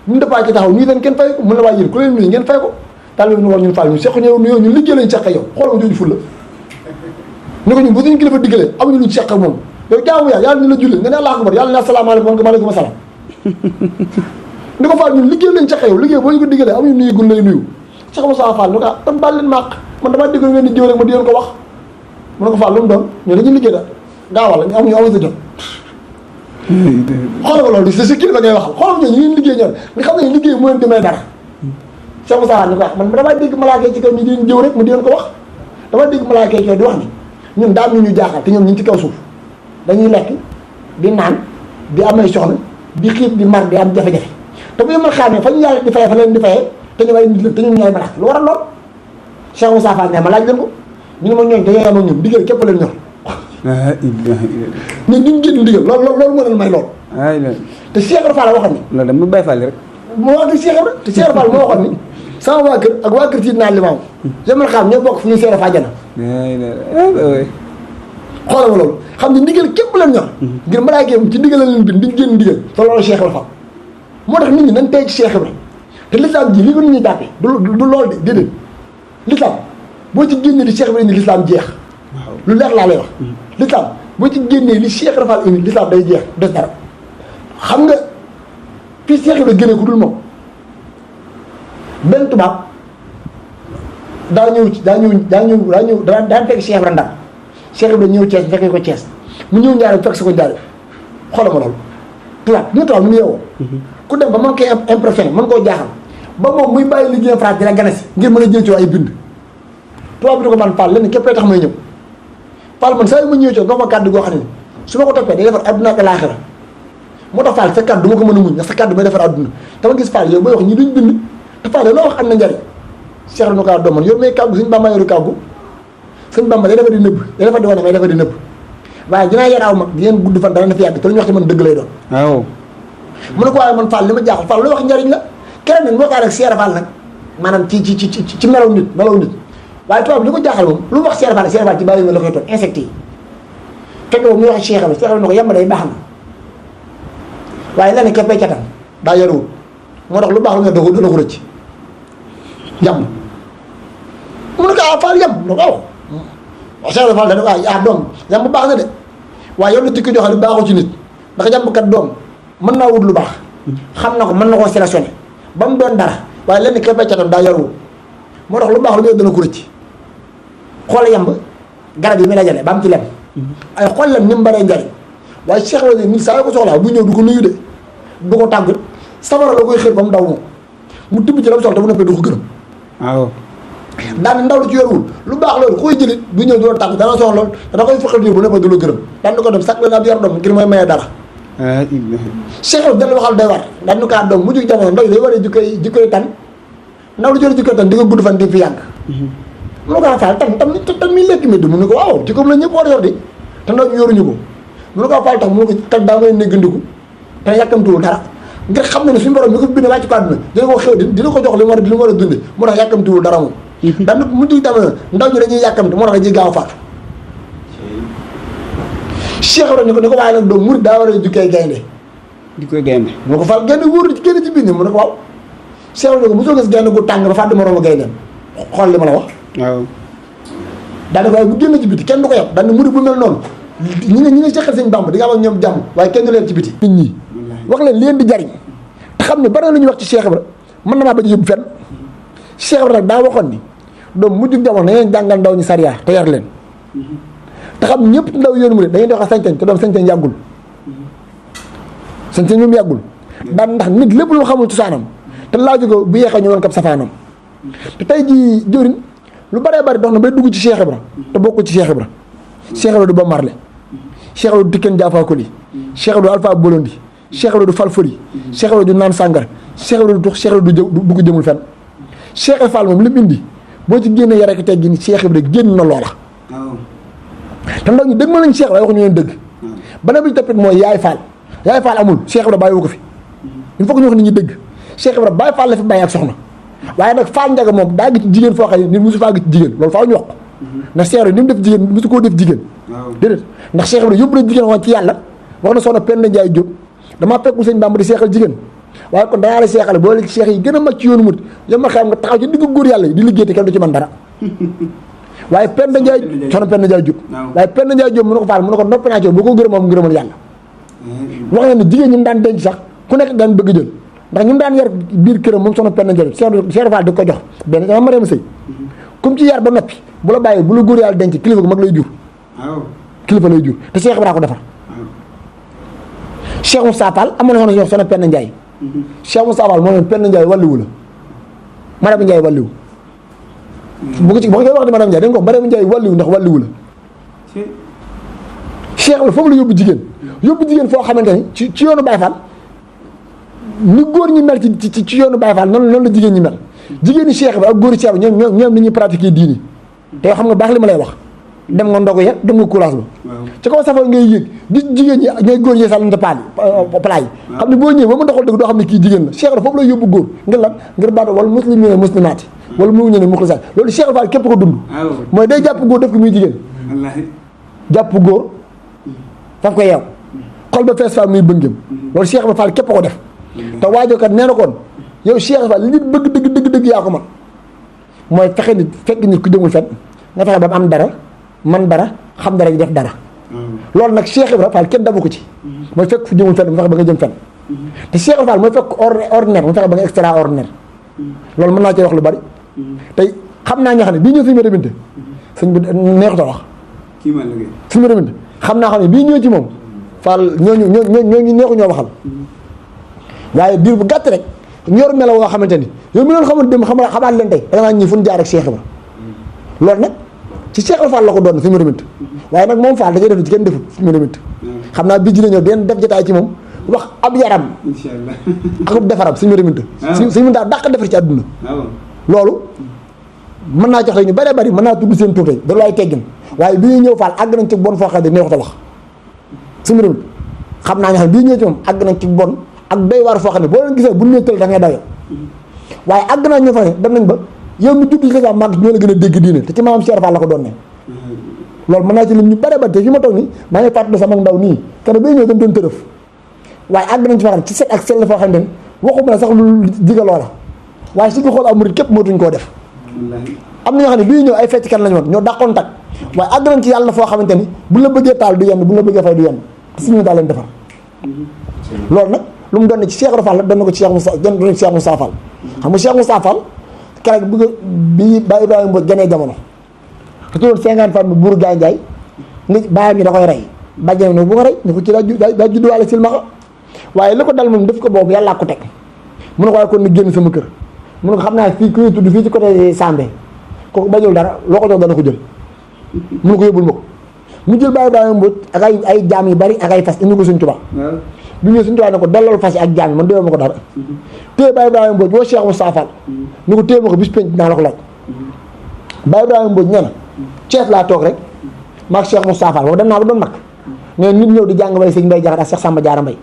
ñu départ ci taxaw nuyu leen kenn fayu ko mun na waa yéen ku leen nuyu ngeen fay ko taal bi ñu war ñun Fall ñu seq ñëw nuyoo ñun liggéey lañ seq yow xoolal ma jooju ful la ñu ko ñun bu suñu kilifa diggalee amuñu luñ seq moom yow jaamu yàlla ñu la jullee nga ne Allah akbar yàlla ne asalaamaaleykum nga maaleykum salaam ni ko Fall ñun liggéey lañ seq yow liggéey boo ñu ko diggalee amuñu nuyu gun lay nuyu Cheikh Moussa Fall ni ko tam baal leen maaq man damaa déggoon ngeen di jiw rek ma di leen ko wax mu ne ko Fall lu mu doon ñu dañuy liggéey da gaawal ñu amuñu sa jot xoolal ma loolu c'est kilifa ngay waxal xoolal ma ñooñu ñu ngi liggéey ñor nga xam ne liggéey moo leen di may dara Cheikh Moussa Fall ni ko wax man damaa dégg malaaka yi ci kaw ñu di jëw rek mu di leen ko wax damaa dégg malaaka yi ci kaw di wax ni ñun daal ñu jaaxal te ñoom ñu ngi ci kaw suuf dañuy lekk di naan di amay soxna di xiif di mar di am jafe-jafe te bu ñu mën xaamee fa ñu yàlla di fayee fa leen di fayee te ñu ay nit la te ñun ñooy malaaka lu waral lool Cheikh Moussa Fall ne ma laaj leen ko ñu ne ma ñooñ dañoo yemoo ñun digal képp leen ñor ñun duñ génn ndigal loolu moo leen may lool te Cheikh Fall waxoon ni loolu dama Baye Fall rek moo wax ni Cheikh Ibra te Cheikh Fall moo waxoon ni sama waa kër ak waa kër ci naan limaam jamal xam ñoo bokk fu ñuy seere fa jana xoolal ma loolu xam ne ndigal képp leen ñor ngir malaaka yi ci ndigal la leen bind duñ génn ndigal te loolu Cheikh Ibra Fall moo tax nit ñi nañ tey ci Cheikh Ibra te l'islam ji li ko nit ñi jàppee du loolu de déedéet l'islam boo ci génnee li Cheikh Ibra indi l'islam jeex lu leer laa lay wax l'islam boo ci génnee li Cheikh Ibra Fall indi l'islam day jeex des dara xam nga fii Cheikh Ibra génnee ku dul moom benn tubaab daan fekk Cheikh Ibra Ndar Cheikh Ibra ñëw Thiès fekkee ko Thiès mu ñëw Njaaréem fekk sa ko Njaaréem xoolal ma loolu tubaab ñu tubaab mu yeewoo ku dem ba man koy impressionné mën koo jaaxal ba moom muy bàyyi liggéeyam France di la gane si ngir mën a jël ci ay bind tubaab bi di ko man Fall lenn képp tax may ñëw Fall man saa yu ma ñëw ci ma kàddu goo xam ne su ma ko toppee day defar adduna ak alaaxira moo tax Fall sa kàddu du ma ko mën a muñ ndax sa kàddu may defar adduna dama gis Fall yow booy wax ñi duñ bind te Fall loo wax am na njariñ Cheikh na ko doom man yow may kàggu suñu Bamba yoru kàggu suñu Bamba day defar di nëbb day defar di wane may defar di nëbb waaye dinaa yaraaw mag di ngeen gudd fan dana na fi yàgg te lu ñu wax ci man dëgg lay doon waaw mu ne ko waaye man Fall li ma jaaxal Fall loo wax njariñ la keneen nag moo kaa rek Cheikh Fall nag maanaam ci melaw nit waaye tubaab bi li ko jaaxal moom lu mu wax Cheikh Fall ci bàyyi nga la koy toog insecte yi fekk boobu muy wax Cheikh Fall na ko yamba day baax na waaye lenn képpay catam daa yaruwul moo tax lu baax lu nga dogo dana ko rëcc yam mu ne ko Fall yam mu ne ko waaw Cheikh Fall dana ko doom yam bu baax na de waaye yow la tikki joxe lu baaxul ci nit ndax jàmbkat doom mën naa wut lu baax xam na ko mën na koo sélectionné ba mu doon dara waaye lenn képpay catam daa yaruwul moo tax lu baax lu nga dana ko rëcc xool yamb garab yi muy dajale ba am ci lem ay xool lem ni mu baree njariñ waaye Cheikh Ibra nit saa yoo ko soxlaa bu ñëw du ko nuyu de du ko tàggat safara la koy xër ba mu daw moom mu tibb ci la mu soxla te bu noppee du ko gërëm waaw daan ndaw lu ci yorwul lu baax loolu koy jëlit bu ñëw du la tàgg dana soxla lool dana koy fëqal bu noppee du la gërëm daan du ko dem sax leen ab yor doom ngir mooy maye dara Cheikh Ibra dana waxal doy war daan du kaa doom mu jug jamono ndaw yi day waree jikkoy tan ndaw lu jëlee jikkoy tan di nga gudd fan di fi yàgg mu ne ko Fall tam mi lekk mi du mu ne ko waaw ci comme la ñëpp war yor di te ndaw ñu yoruñu ko mu ne ko Fall tax mu ne ko tax daa may néggandiku te yàkkamtuwul dara ngir xam ne ne suñu borom mi ko bind wàcc ko àdduna dina ko xew dina ko jox li mu war a dunde moo tax yàkkamtuwul dara moom daan mu di jamono ndaw ñi dañuy yàkkamte moo tax dañuy gaaw a faatu Cheikh Ibrahima ni ko waaye nag doom murid daa war a jukkee gaynde di koy gaynde mu ne ko Fall gaynde wóor ci génn ci bind mu ne ko waaw Cheikh Ibrahima mosoo gis gaynde gu tàng ba fàtte morooma gayndeem xool li ma la wax waaw daanaka waaye bu génn ci biti kenn du ko yab daanaka murid bu mel noonu ñi nga seqal seen Bàmba di nga am ak ñoom jàmm waaye kenn du leen ci biti nit ñi wax leen leen di jariñ te xam ne bari na lu ñuy wax ci Cheikh Ibrahima mën na maa bañ a yóbbu fenn Cheikh Ibrahima nag daa waxoon ni doom mujj jamono na ngeen jàngal ndaw ñi sariya te yar leen te xam ñëpp ndaw yoonu murid dañuy dox sañ-sañ te doom sañ-sañ yàggul sañ-sañ moom yàggul daan ndax nit lépp lu mu xamul cosaanam te laaju ko bu yeexee ñu woon kab safaanam te tey jii jëriñ lu bëree bëri dox na bay dugg ci Cheikh Ibrahima te bokkul ci Cheikh Ibrahima Cheikh Ibrahima du Bob Marley Cheikh Ibrahima du Tiken Jah Fakoly Cheikh Ibrahima du Alpha Blondy Cheikh Ibrahima du Falfari Cheikh Ibrahima du naan sàngara Cheikh Ibrahima du tux Cheikh Ibrahima du bugg jëmul fenn Cheikh Fall moom li mu indi boo ci génnee yar ak teggin Cheikh Ibrahima génn na loola te ndaw ñu dëgg ma lañ Cheikh waaye waxuñu leen dëgg bana bi ñu toppit mooy yaay Fall amul Cheikh Ibrahima bàyyi wu ko fi il faut que ñu wax nit ñi dëgg Cheikh Ibrahima Baye Fall la fi bàyyi ak soxna waaye nag Fall Ndiaga moom daa gis jigéen foo xam ne nit mosu faa gis jigéen loolu faaw ñu wax ko ndax Cheikh Ibrahima ni mu def jigéen mosu koo def jigéen déedéet ndax Cheikh Ibrahima yóbbu na jigéen woon ci yàlla wax na soxna Penda Ndiaye Diop damaa fekkul sëñ Bamba di seexal jigéen waaye kon dangaa la seexale boo leen cheikh yi gën a mag ci yoonu mut yow ma xam nga taxaw ci digg góor yàlla yi di liggéey te kenn du ci man dara waaye Penda Ndiaye soxna Penda Ndiaye Diop waaye Penda Ndiaye Diop mu ne ko Fall mu ne ko noppi naa ci boo ko gërëm moom ngërëmal yàlla wax na ne jigéen ñi mu daan denc sax ku nekk daan bëgg jël ndax ñu mu daan yar biir këram moom soxna Penda Ndiaye Cheikh Fall di ko jox benn sama Mariama Sëy comme ci yar ba noppi bu la bàyyi bu la góor yàlla denc kilifa gu mag lay jur kilifa lay jur te Cheikh Ibrahima ko defar Cheikh Moussa Fall amoon na soxna soxna Penda Ndiaye Cheikh Moussa Fall moo ne Penda Ndiaye wàlliwu la Mariama Ndiaye wàlliwu bu ko ci boo koy wax di Mariama Ndiaye dañ ko Mariama Ndiaye wàlliwu ndax wàlliwu la Cheikh la foofu la yóbbu jigéen foo xamante ni ci yoonu Baye Fall ni góor ñi mel ci yoonu Baye Fall noonu la jigéen ñi mel jigéen ñi Cheikh bi ak góor Cheikh bi ñoom ni ñuy pratiquer diini te yoo xam nga baax li ma lay wax dem nga ndogu ya dem nga courage ba ci kaw safar ngay yéeg gis jigéen ñi ñooy góor ñi sàllante plat yi xam ne boo ñëwee ba mu doxal dëgg doo xam ne kii jigéen la Cheikh la foofu lay yóbbu góor ngir lan ngir baata wala muslimina muslimaati wala mu ne muxlisaat loolu Cheikh Fall képp ko dund mooy day jàpp góor def ko muy jigéen jàpp góor faf ko yeew xol ba fees Fall muy bëngëm loolu Cheikh ba Fall képp ko def te waajokat nee na koon yow Cheikh Fall li nit bëgg dëgg yaa ko man mooy fexe nit fekk nit ku jëmul fen nga fexe ba mu am dara man dara xam dara def dara loolu nag Cheikh Ibrahima Fall kenn dabu ko ci mooy fekk fu jëmul fenn mu fexe ba nga jëm fenn te Cheikh Ibrahima Fall mooy fekk ordinaire mu fexe ba nga extraordinaire loolu mën naa ci wax lu bari tey xam naa ñoo xam ne bii ñëw suñu ma deminte sëñ bi neexuta wax suñu ma deminte xam naa xam ne bii ñëw ci moom Fall ñooñu neexu ñoo waxal waaye biir bu gàtt rek ñor melaw woo xamante ni yow mi doon xamante dem xamaat leen tey da nga ñii fu ñu jaar ak Cheikh Ibrahima loolu nag ci Cheikh Fall la ko doon suñu demit waaye nag moom Fall da ngay def ci kenn defut suñu demit xam naa bii dina ñëw den def jotaay ci moom wax ab yaram inshallah akub defaram suñu demit suñu daa dàq defar ci àdduna loolu mën naa jox rek ñu bëree bëri mën naa tudd seen tur tey da laay teggin waaye bii ñëw Fall àgg nañ ci bon foo xam ne neexut a wax suñu demit xam naa ne xam bii ñëw ci moom àgg nañ ci bon ak doy waar foo xam ne boo leen gisee bu ñu tël da ngay dayo waaye àgg naa ñoo fa ne dem nañ ba yow mi judd ci mag ñoo la gën a dégg diine te ci maam Cheikh Fall la ko doon ne loolu mën naa ci lim ñu bare ba te fi ma toog nii maa ngi fàttali sama ndaw nii kenn bay ñëw dañ doon tërëf waaye àgg nañ ci fa xam ci set ak sell foo xam ne waxuma la sax lu diga loola waaye si gi xool am murid képp mootuñ koo def am na ñoo xam ne bii ñëw ay fecc kan lañu woon ñoo dàqoon tak waaye àgg nañ ci yàlla foo xamante ni bu la bëggee taal du yenn bu la bëggee fay du yenn te suñu daal leen defar loolu nag lu mu doon ne ci Cheikh Fall la doon na ko ci Cheikh Moussa doon na ci Cheikh Moussa Fall xam nga Cheikh Moussa Fall keroog bi Baye Ibrahima Mbodj gënee jamono te tuddoon 50 fan bi buur Gaye Ndiaye nit bàyyam ñi da koy rey bàjjee ne bu ko rey ñu ko ci daa judduwaale silmaxa waaye li ko dal moom def ko boobu yàllaa ko teg mu ne ko waaye kon ni génn sama kër mu ne ko xam naa fii ku tudd fii ci côté Sambé kooku bañul dara loo ko jox dana ko jël mu ne ko yóbbul ma ko mu jël Baye Ibrahima Mbodj ak ay jaam yu bari ak ay fas indi ko Sëñ Tuubaa bi ñëwee Sëñ Tuubaa ne ko delloo fas yi ak jaam yi man déwee ma ko dara téye Baye Ibrahima Mbodj woo Cheikh Moussa Fall ni ko téye ma ko bis penc dinaa la ko laaj Baye Ibrahima Mbodj nee na Cees laa toog rek maag Cheikh Moussa Fall boobu dem naa ba doon mag nee nit ñëw di jàng bay sëñ Mbay Jaxate ak Cheikh Samba Diarra Mbay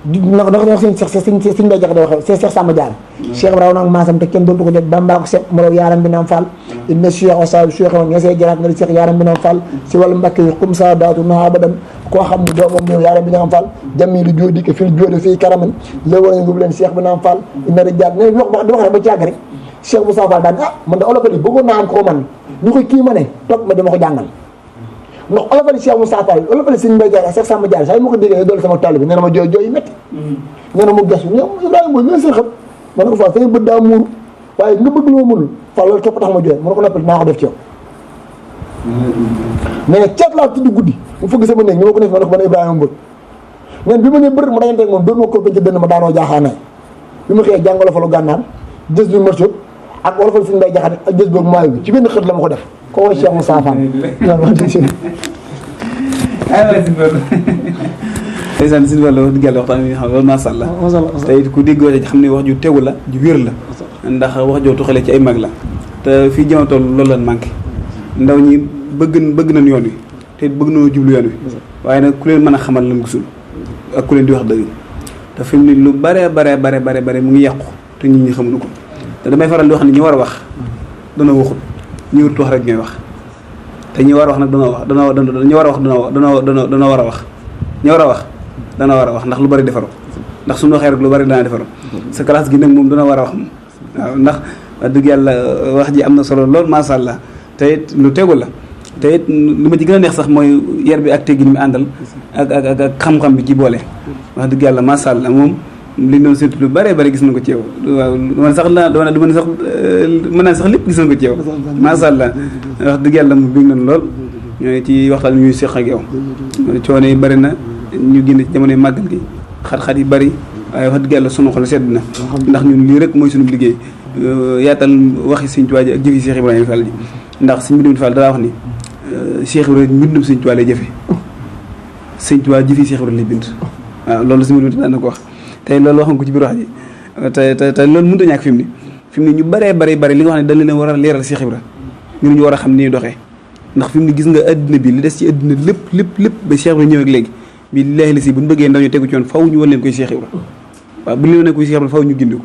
na ko wax sëñ Bay Jaxate waxee Cheikh Samba Diar Cheikh Ibrahima nag maasam te kenn dootu ko jot Bamba ko seet morow yaaram bi naam fall inna Cheikh Osa Cheikh woon ñesee jaraat nga di Cheikh yaaram bi naam fall si wàllu mbàkke yi xum sa daatu na abadan koo xam ne doomam ñëw yaaram bi naam fall jammi lu jóodi ko fil jóode fii karaman léegi war nga leen Cheikh bi naam fall inna rijaat ne wax di wax rek ba càgg rek Cheikh Moussa Fall daan man da olofali bëggoon naa am ko man ñu koy kii ma ne toog ma dama ko jàngal ndax olofali Cheikh Moussa Fall olofali sëñ Mbay Jaara Cheikh Samba Diar saa yi ma ko déggee doole sama tool bi nee na ma jooy jooy métti nee na mu gas bi ñoom Ibrahima mooy ñooy seen xam ma ne ko Fall sa bët daa muur waaye nga bëgg loo mënul Fall loolu képp tax ma jooy ma ne ko noppal naa ko def ci yow mais nag ceet laa tudd guddi mu fëgg sama néeg ni ma ko def ma ne ko man Ibrahima mbër neen bi ma nee bëri ma dajanteeg moom doon ma ko ci dënn ma daanoo jaaxaanaay bi ma xëyee jàng olofalu gànnaar jës bi marso ak olofal sëñ Mbay Jaxate ak jës boobu maayo bi ci benn xët la ma ko def ko woy Cheikh Moussa Fall ndeysaan si wàllu wax dëgg yàlla waxtaan wi xam loolu masha Allah tey ku dégg wax xam ne wax ju tegu la ju wér la ndax wax joo tuxalee ci ay mag la te fii jamono toll loolu lan manqué ndaw ñi bëgg nañ yoon wi te bëgg nañoo jublu yoon wi waaye nag ku leen mën a xamal lan gisul ak ku leen di wax dëgg te fi mu ne lu bare mu ngi yàqu te nit ñi xamuñu ko te damay faral di wax ne ñi war a wax dana waxut ñi warut wax rek ñooy wax te ñi war a wax nag dana wax ñi war a wax dana war a wax ñi war a wax dana war a wax ndax lu bari defaru ndax suñu waxee rek lu bari dana defaru sa classe gi nag moom dana war a wax moom waaw ndax wax dëgg yàlla wax ji am na solo lool masha Allah te it lu tegu la te it li ma ci gën a neex sax mooy yar bi ak teggin mi àndal ak xam-xam bi ci boole wax dëgg yàlla masha Allah moom li ñu doon seetu lu bëree bëri gis nañ ko ci yow waaw man sax la dama ne sax mën naa sax lépp gis nañ ko ci yow masha Allah wax dëgg yàlla mu bég nañ lool ci waxtaan ñuy seq ak yow coono yi bëri na ñu génn ci jamonoy màggal gi xat-xat yi bëri waaye wax dëgg yàlla sunu xol sedd na ndax ñun lii rek mooy sunu liggéey yaatal waxi Sëñ Tuubaa ji ak jëfi Cheikh Ibrahima Fall ji ndax Sëñ Mbindum Fall daa wax ni Cheikh Ibrahima mbindum Sëñ Tuubaa lay jëfe Sëñ Tuubaa jëfi Cheikh Ibrahima lay bind waaw loolu Sëñ Mbindum daan na ko wax tey loolu wax nga ko ci biir wax ji te loolu mënut a ñàkk fi mu ne ñu bëree bëri li nga wax ne dañ leen war a leeral Cheikh Ibrahima ñun ñu war a xam ni ñuy doxee ndax fi mu ne gis nga adduna bi li des ci adduna lépp ba Cheikh Ibrahima ñëw ak léegi bi léegi la si bu ñu bëggee ndaw ñu tegu ci yoon faw ñu wan leen koy Cheikh Ibrahima waaw bu ñu leen koy Cheikh Ibrahima faw ñu gindi ko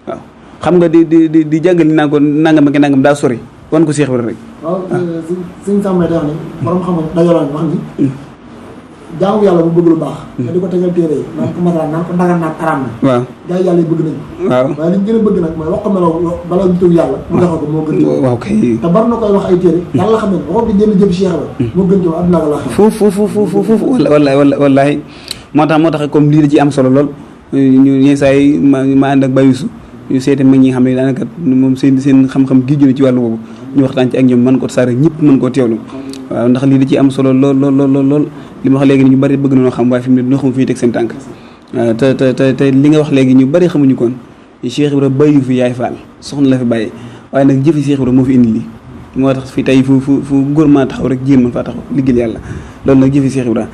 waaw xam nga di jàngal ni naan ko nangam ak nangam daa sori wan ko Cheikh Ibrahima rek. waaw suñu sàmmee day wax ne borom xam-xam dajaloon wax ni jaamu yàlla bu bëgg lu baax te di ko tegal téere yi naan ko masala naan ko dagan naag araam na waaw jaay yàlla yi bëgg nañ waaw waaye li ñu gën a bëgg nag mooy wax ko melaw bala ñu tëg yàlla mu joxe ko moo gën waaw kay te bari na koy wax ay téere yàlla xam ne waxoo ko jënd jëf Cheikh Ibrahima moo gën ci àdduna ak la xam foofu wallahi moo tax comme lii da ci am solo lool ñu ñe saa yi ma ànd ak bayusu ñu seete mag ñi nga xam ne daanaka moom seen xam-xam gi jëne ci wàllu boobu ñu waxtaan ci ak ñoom mën ko saare ñëpp mën koo teewlu waaw ndax lii da ci am solo lool li ma wax léegi ñu bari bëgg nañoo xam waaye fi mu ne dina xam fi ñu teg seen tànk waaw te li nga wax léegi ñu bari xamuñu koon Cheikh Ibrahima bàyyi fi yaay Fall soxna la fi bàyyee waaye nag jëfi Cheikh Ibrahima moo fi indi lii moo tax fi tey fu góor maa taxaw rek jigéen man faa taxaw liggéeyal yàlla loolu nag jëfi Cheikh Ibrahima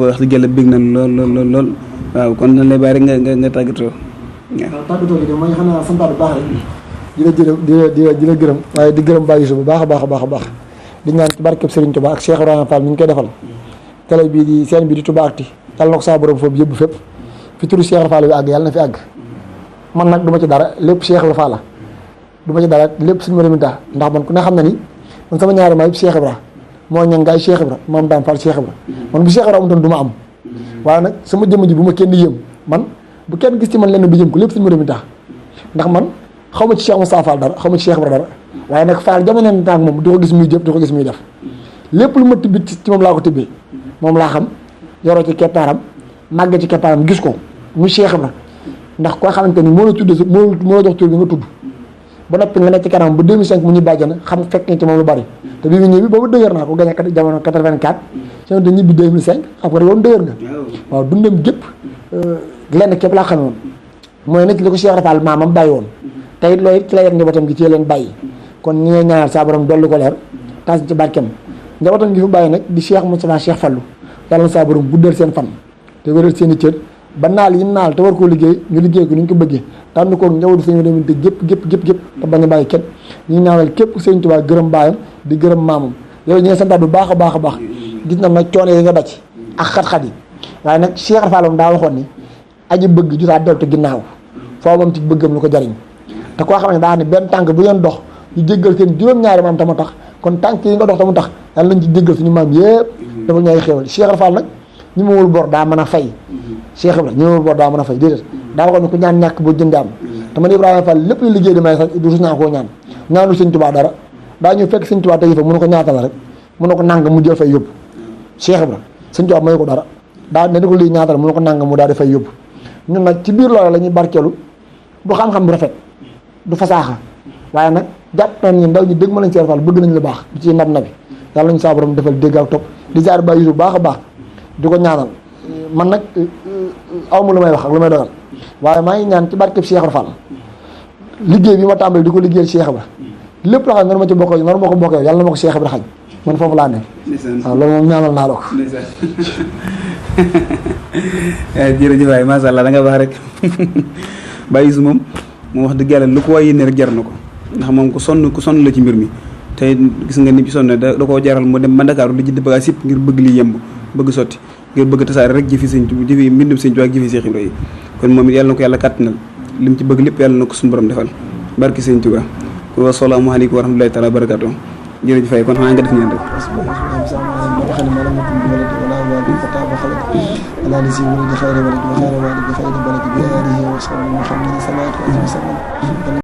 wax dëgg yàlla bëgg na lool waaw kon dañ lay bàyyi rek nga tàggatoo waaw tàggatoo bi de mooy xanaa santaat bu baax rek di la gërëm waaye di gërëm bàyyi su bu baax a baax di ñaan ci barkeb Serigne Touba ak Cheikh Ibrahima Fall mi ñu koy defal télé bii di seen bi di Toubaactu yàlla na ko saa borom foofu yëpp fépp fi turu Cheikh Fall bi àgg yàlla na fi àgg man nag du ma ci dara lépp Cheikh Ibrahima Fall la du ma ci dara lépp suñu mënta ndax man ku ne xam na ni man sama ñaari ma yëpp Cheikh Ibrahima moo ñangaay Cheikh Ibrahima moom daan Fall Cheikh Ibrahima man bu Cheikh Ibrahima amutoon du ma am waaye nag sama jëmm ji bu ma kenn yëm man bu kenn gis ci man lenn du jëm ko lépp suñu mënta ndax man xaw ma ci Cheikh Moussa Fall dara xaw ma ci Cheikh Ibrahima dara waaye nag Fall jamono ne tànk moom di ko gis muy jëf di ko gis muy def lépp lu ma tibbit ci moom laa ko tibbee moom laa xam yoroo ci keppaaram màgge ci keppaaram gis ko mu Cheikh Ibrahima ndax koo xamante ni moo la tudd moo la jox tur bi nga tudd ba noppi nga nekk ci kanam ba 2005 mu ñu bàjjana xam fekk nga ci moom lu bari te bi mu ñëw bi boobu dëgër naa ko gañe jamono 84 soo de ñibbi 2005 xam nga loolu dëgër nga waaw dundam gépp lenn képp laa xamoon mooy nit li ko Cheikh Rafal maamam bàyyi woon te it loolu it ci la yer njabootam gi ci leen bàyyi kon ñi ngay ñaanal saa borom dolli ko leer taas ci barkeem njabootam gi fi bàyyi nag di Cheikh Moustapha Cheikh Fallou yàlla na saa borom guddal seen fan te wéral seen i cër ba naal yi naal te war koo liggéey ñu liggéey ko ni ñu ko bëggee tànn koog njabootu sëñ demit te gépp te bañ a bàyyi kenn ñu ñaanal képp sëñ Tuubaa gërëm baayam di gërëm maamam yow ñu ngi santaat bu baax a baax gis na nag coono yi nga daj ak xat-xat yi waaye nag Cheikh Rafal daa waxoon ni aji bëgg jusaa deltu ginnaaw foo moom ci bëggam lu ko jariñ te koo xam ne daa ne benn tànk bu ngeen dox ñu jéggal seen juróom-ñaari maam tama tax kon tànk yi nga dox tamu tax yàlla nañ ci jéggal suñu maam yëpp dafa ñooy xéewal Cheikh Ibra Fall nag ñu ma wul bor daa mën a fay Cheikh Ibra ñu ma wul bor daa mën a fay déedéet daa waxoon ne ku ñaan ñàkk boo jënd am te man Ibrahima Fall lépp lu liggéey di may sax du rus naa koo ñaan ñaanul Sëñ Tuubaa dara daa ñëw fekk Sëñ Tuubaa tey fa mënu ko ñaata la rek mënu ko nàng mu jël fay yóbbu Cheikh Ibra Sëñ Tuubaa mayu ko dara daa ne di ko lii ñaata la mënu ko nàng mu daal di fay yóbbu ñun nag ci biir loolu la ñuy barkeelu du xam-xam bu rafet du fasaaxa waaye nag jàpp nañ ni ndaw ñi dëgg ma lañ Cheikh Fall bëgg nañ lu baax du ci nab nabi yàlla nañu saa borom defal dégg ak topp di jaar bàyyi bu baax a baax di ko ñaanal man nag awma lu may wax ak lu may dogal waaye maa ngi ñaan ci barkeb Cheikh Fall liggéey bi ma tàmbali di ko liggéeyal Cheikh Ibra lépp la xam ne ma ci bokk noonu ma ko bokkee yàlla na ma ko Cheikh Ibra xañ man foofu laa nekk waaw loolu moom ñaanal naa la ko jërëjëf waay masha Allah da nga baax rek bàyyi su moom wax dëgg yàlla lu ko waay yéene rek jar na ko ndax moom ku sonn la ci mbir mi te gis nga ni ci sonn da koo jaral mu dem ba Ndakaaru di jënd bagage yëpp ngir bëgg li yemb bëgg sotti ngir bëgg tasaare rek jëfi mbindum sëñ Tuubaa ak jëfi Cheikh Ibra yi kon moom it yàlla na ko yàlla kàttanal li mu ci bëgg lépp yàlla na ko suñu borom defal barki sëñ Tuubaa ko assalaamu aleykum wa rahmatullahi taala wa barakaatu jërëjëf fay kon xanaa nga def ñaan rek على نسي ولد خير ولد وخير والد بخير بلد بآله وصحبه محمد صلاة وسلام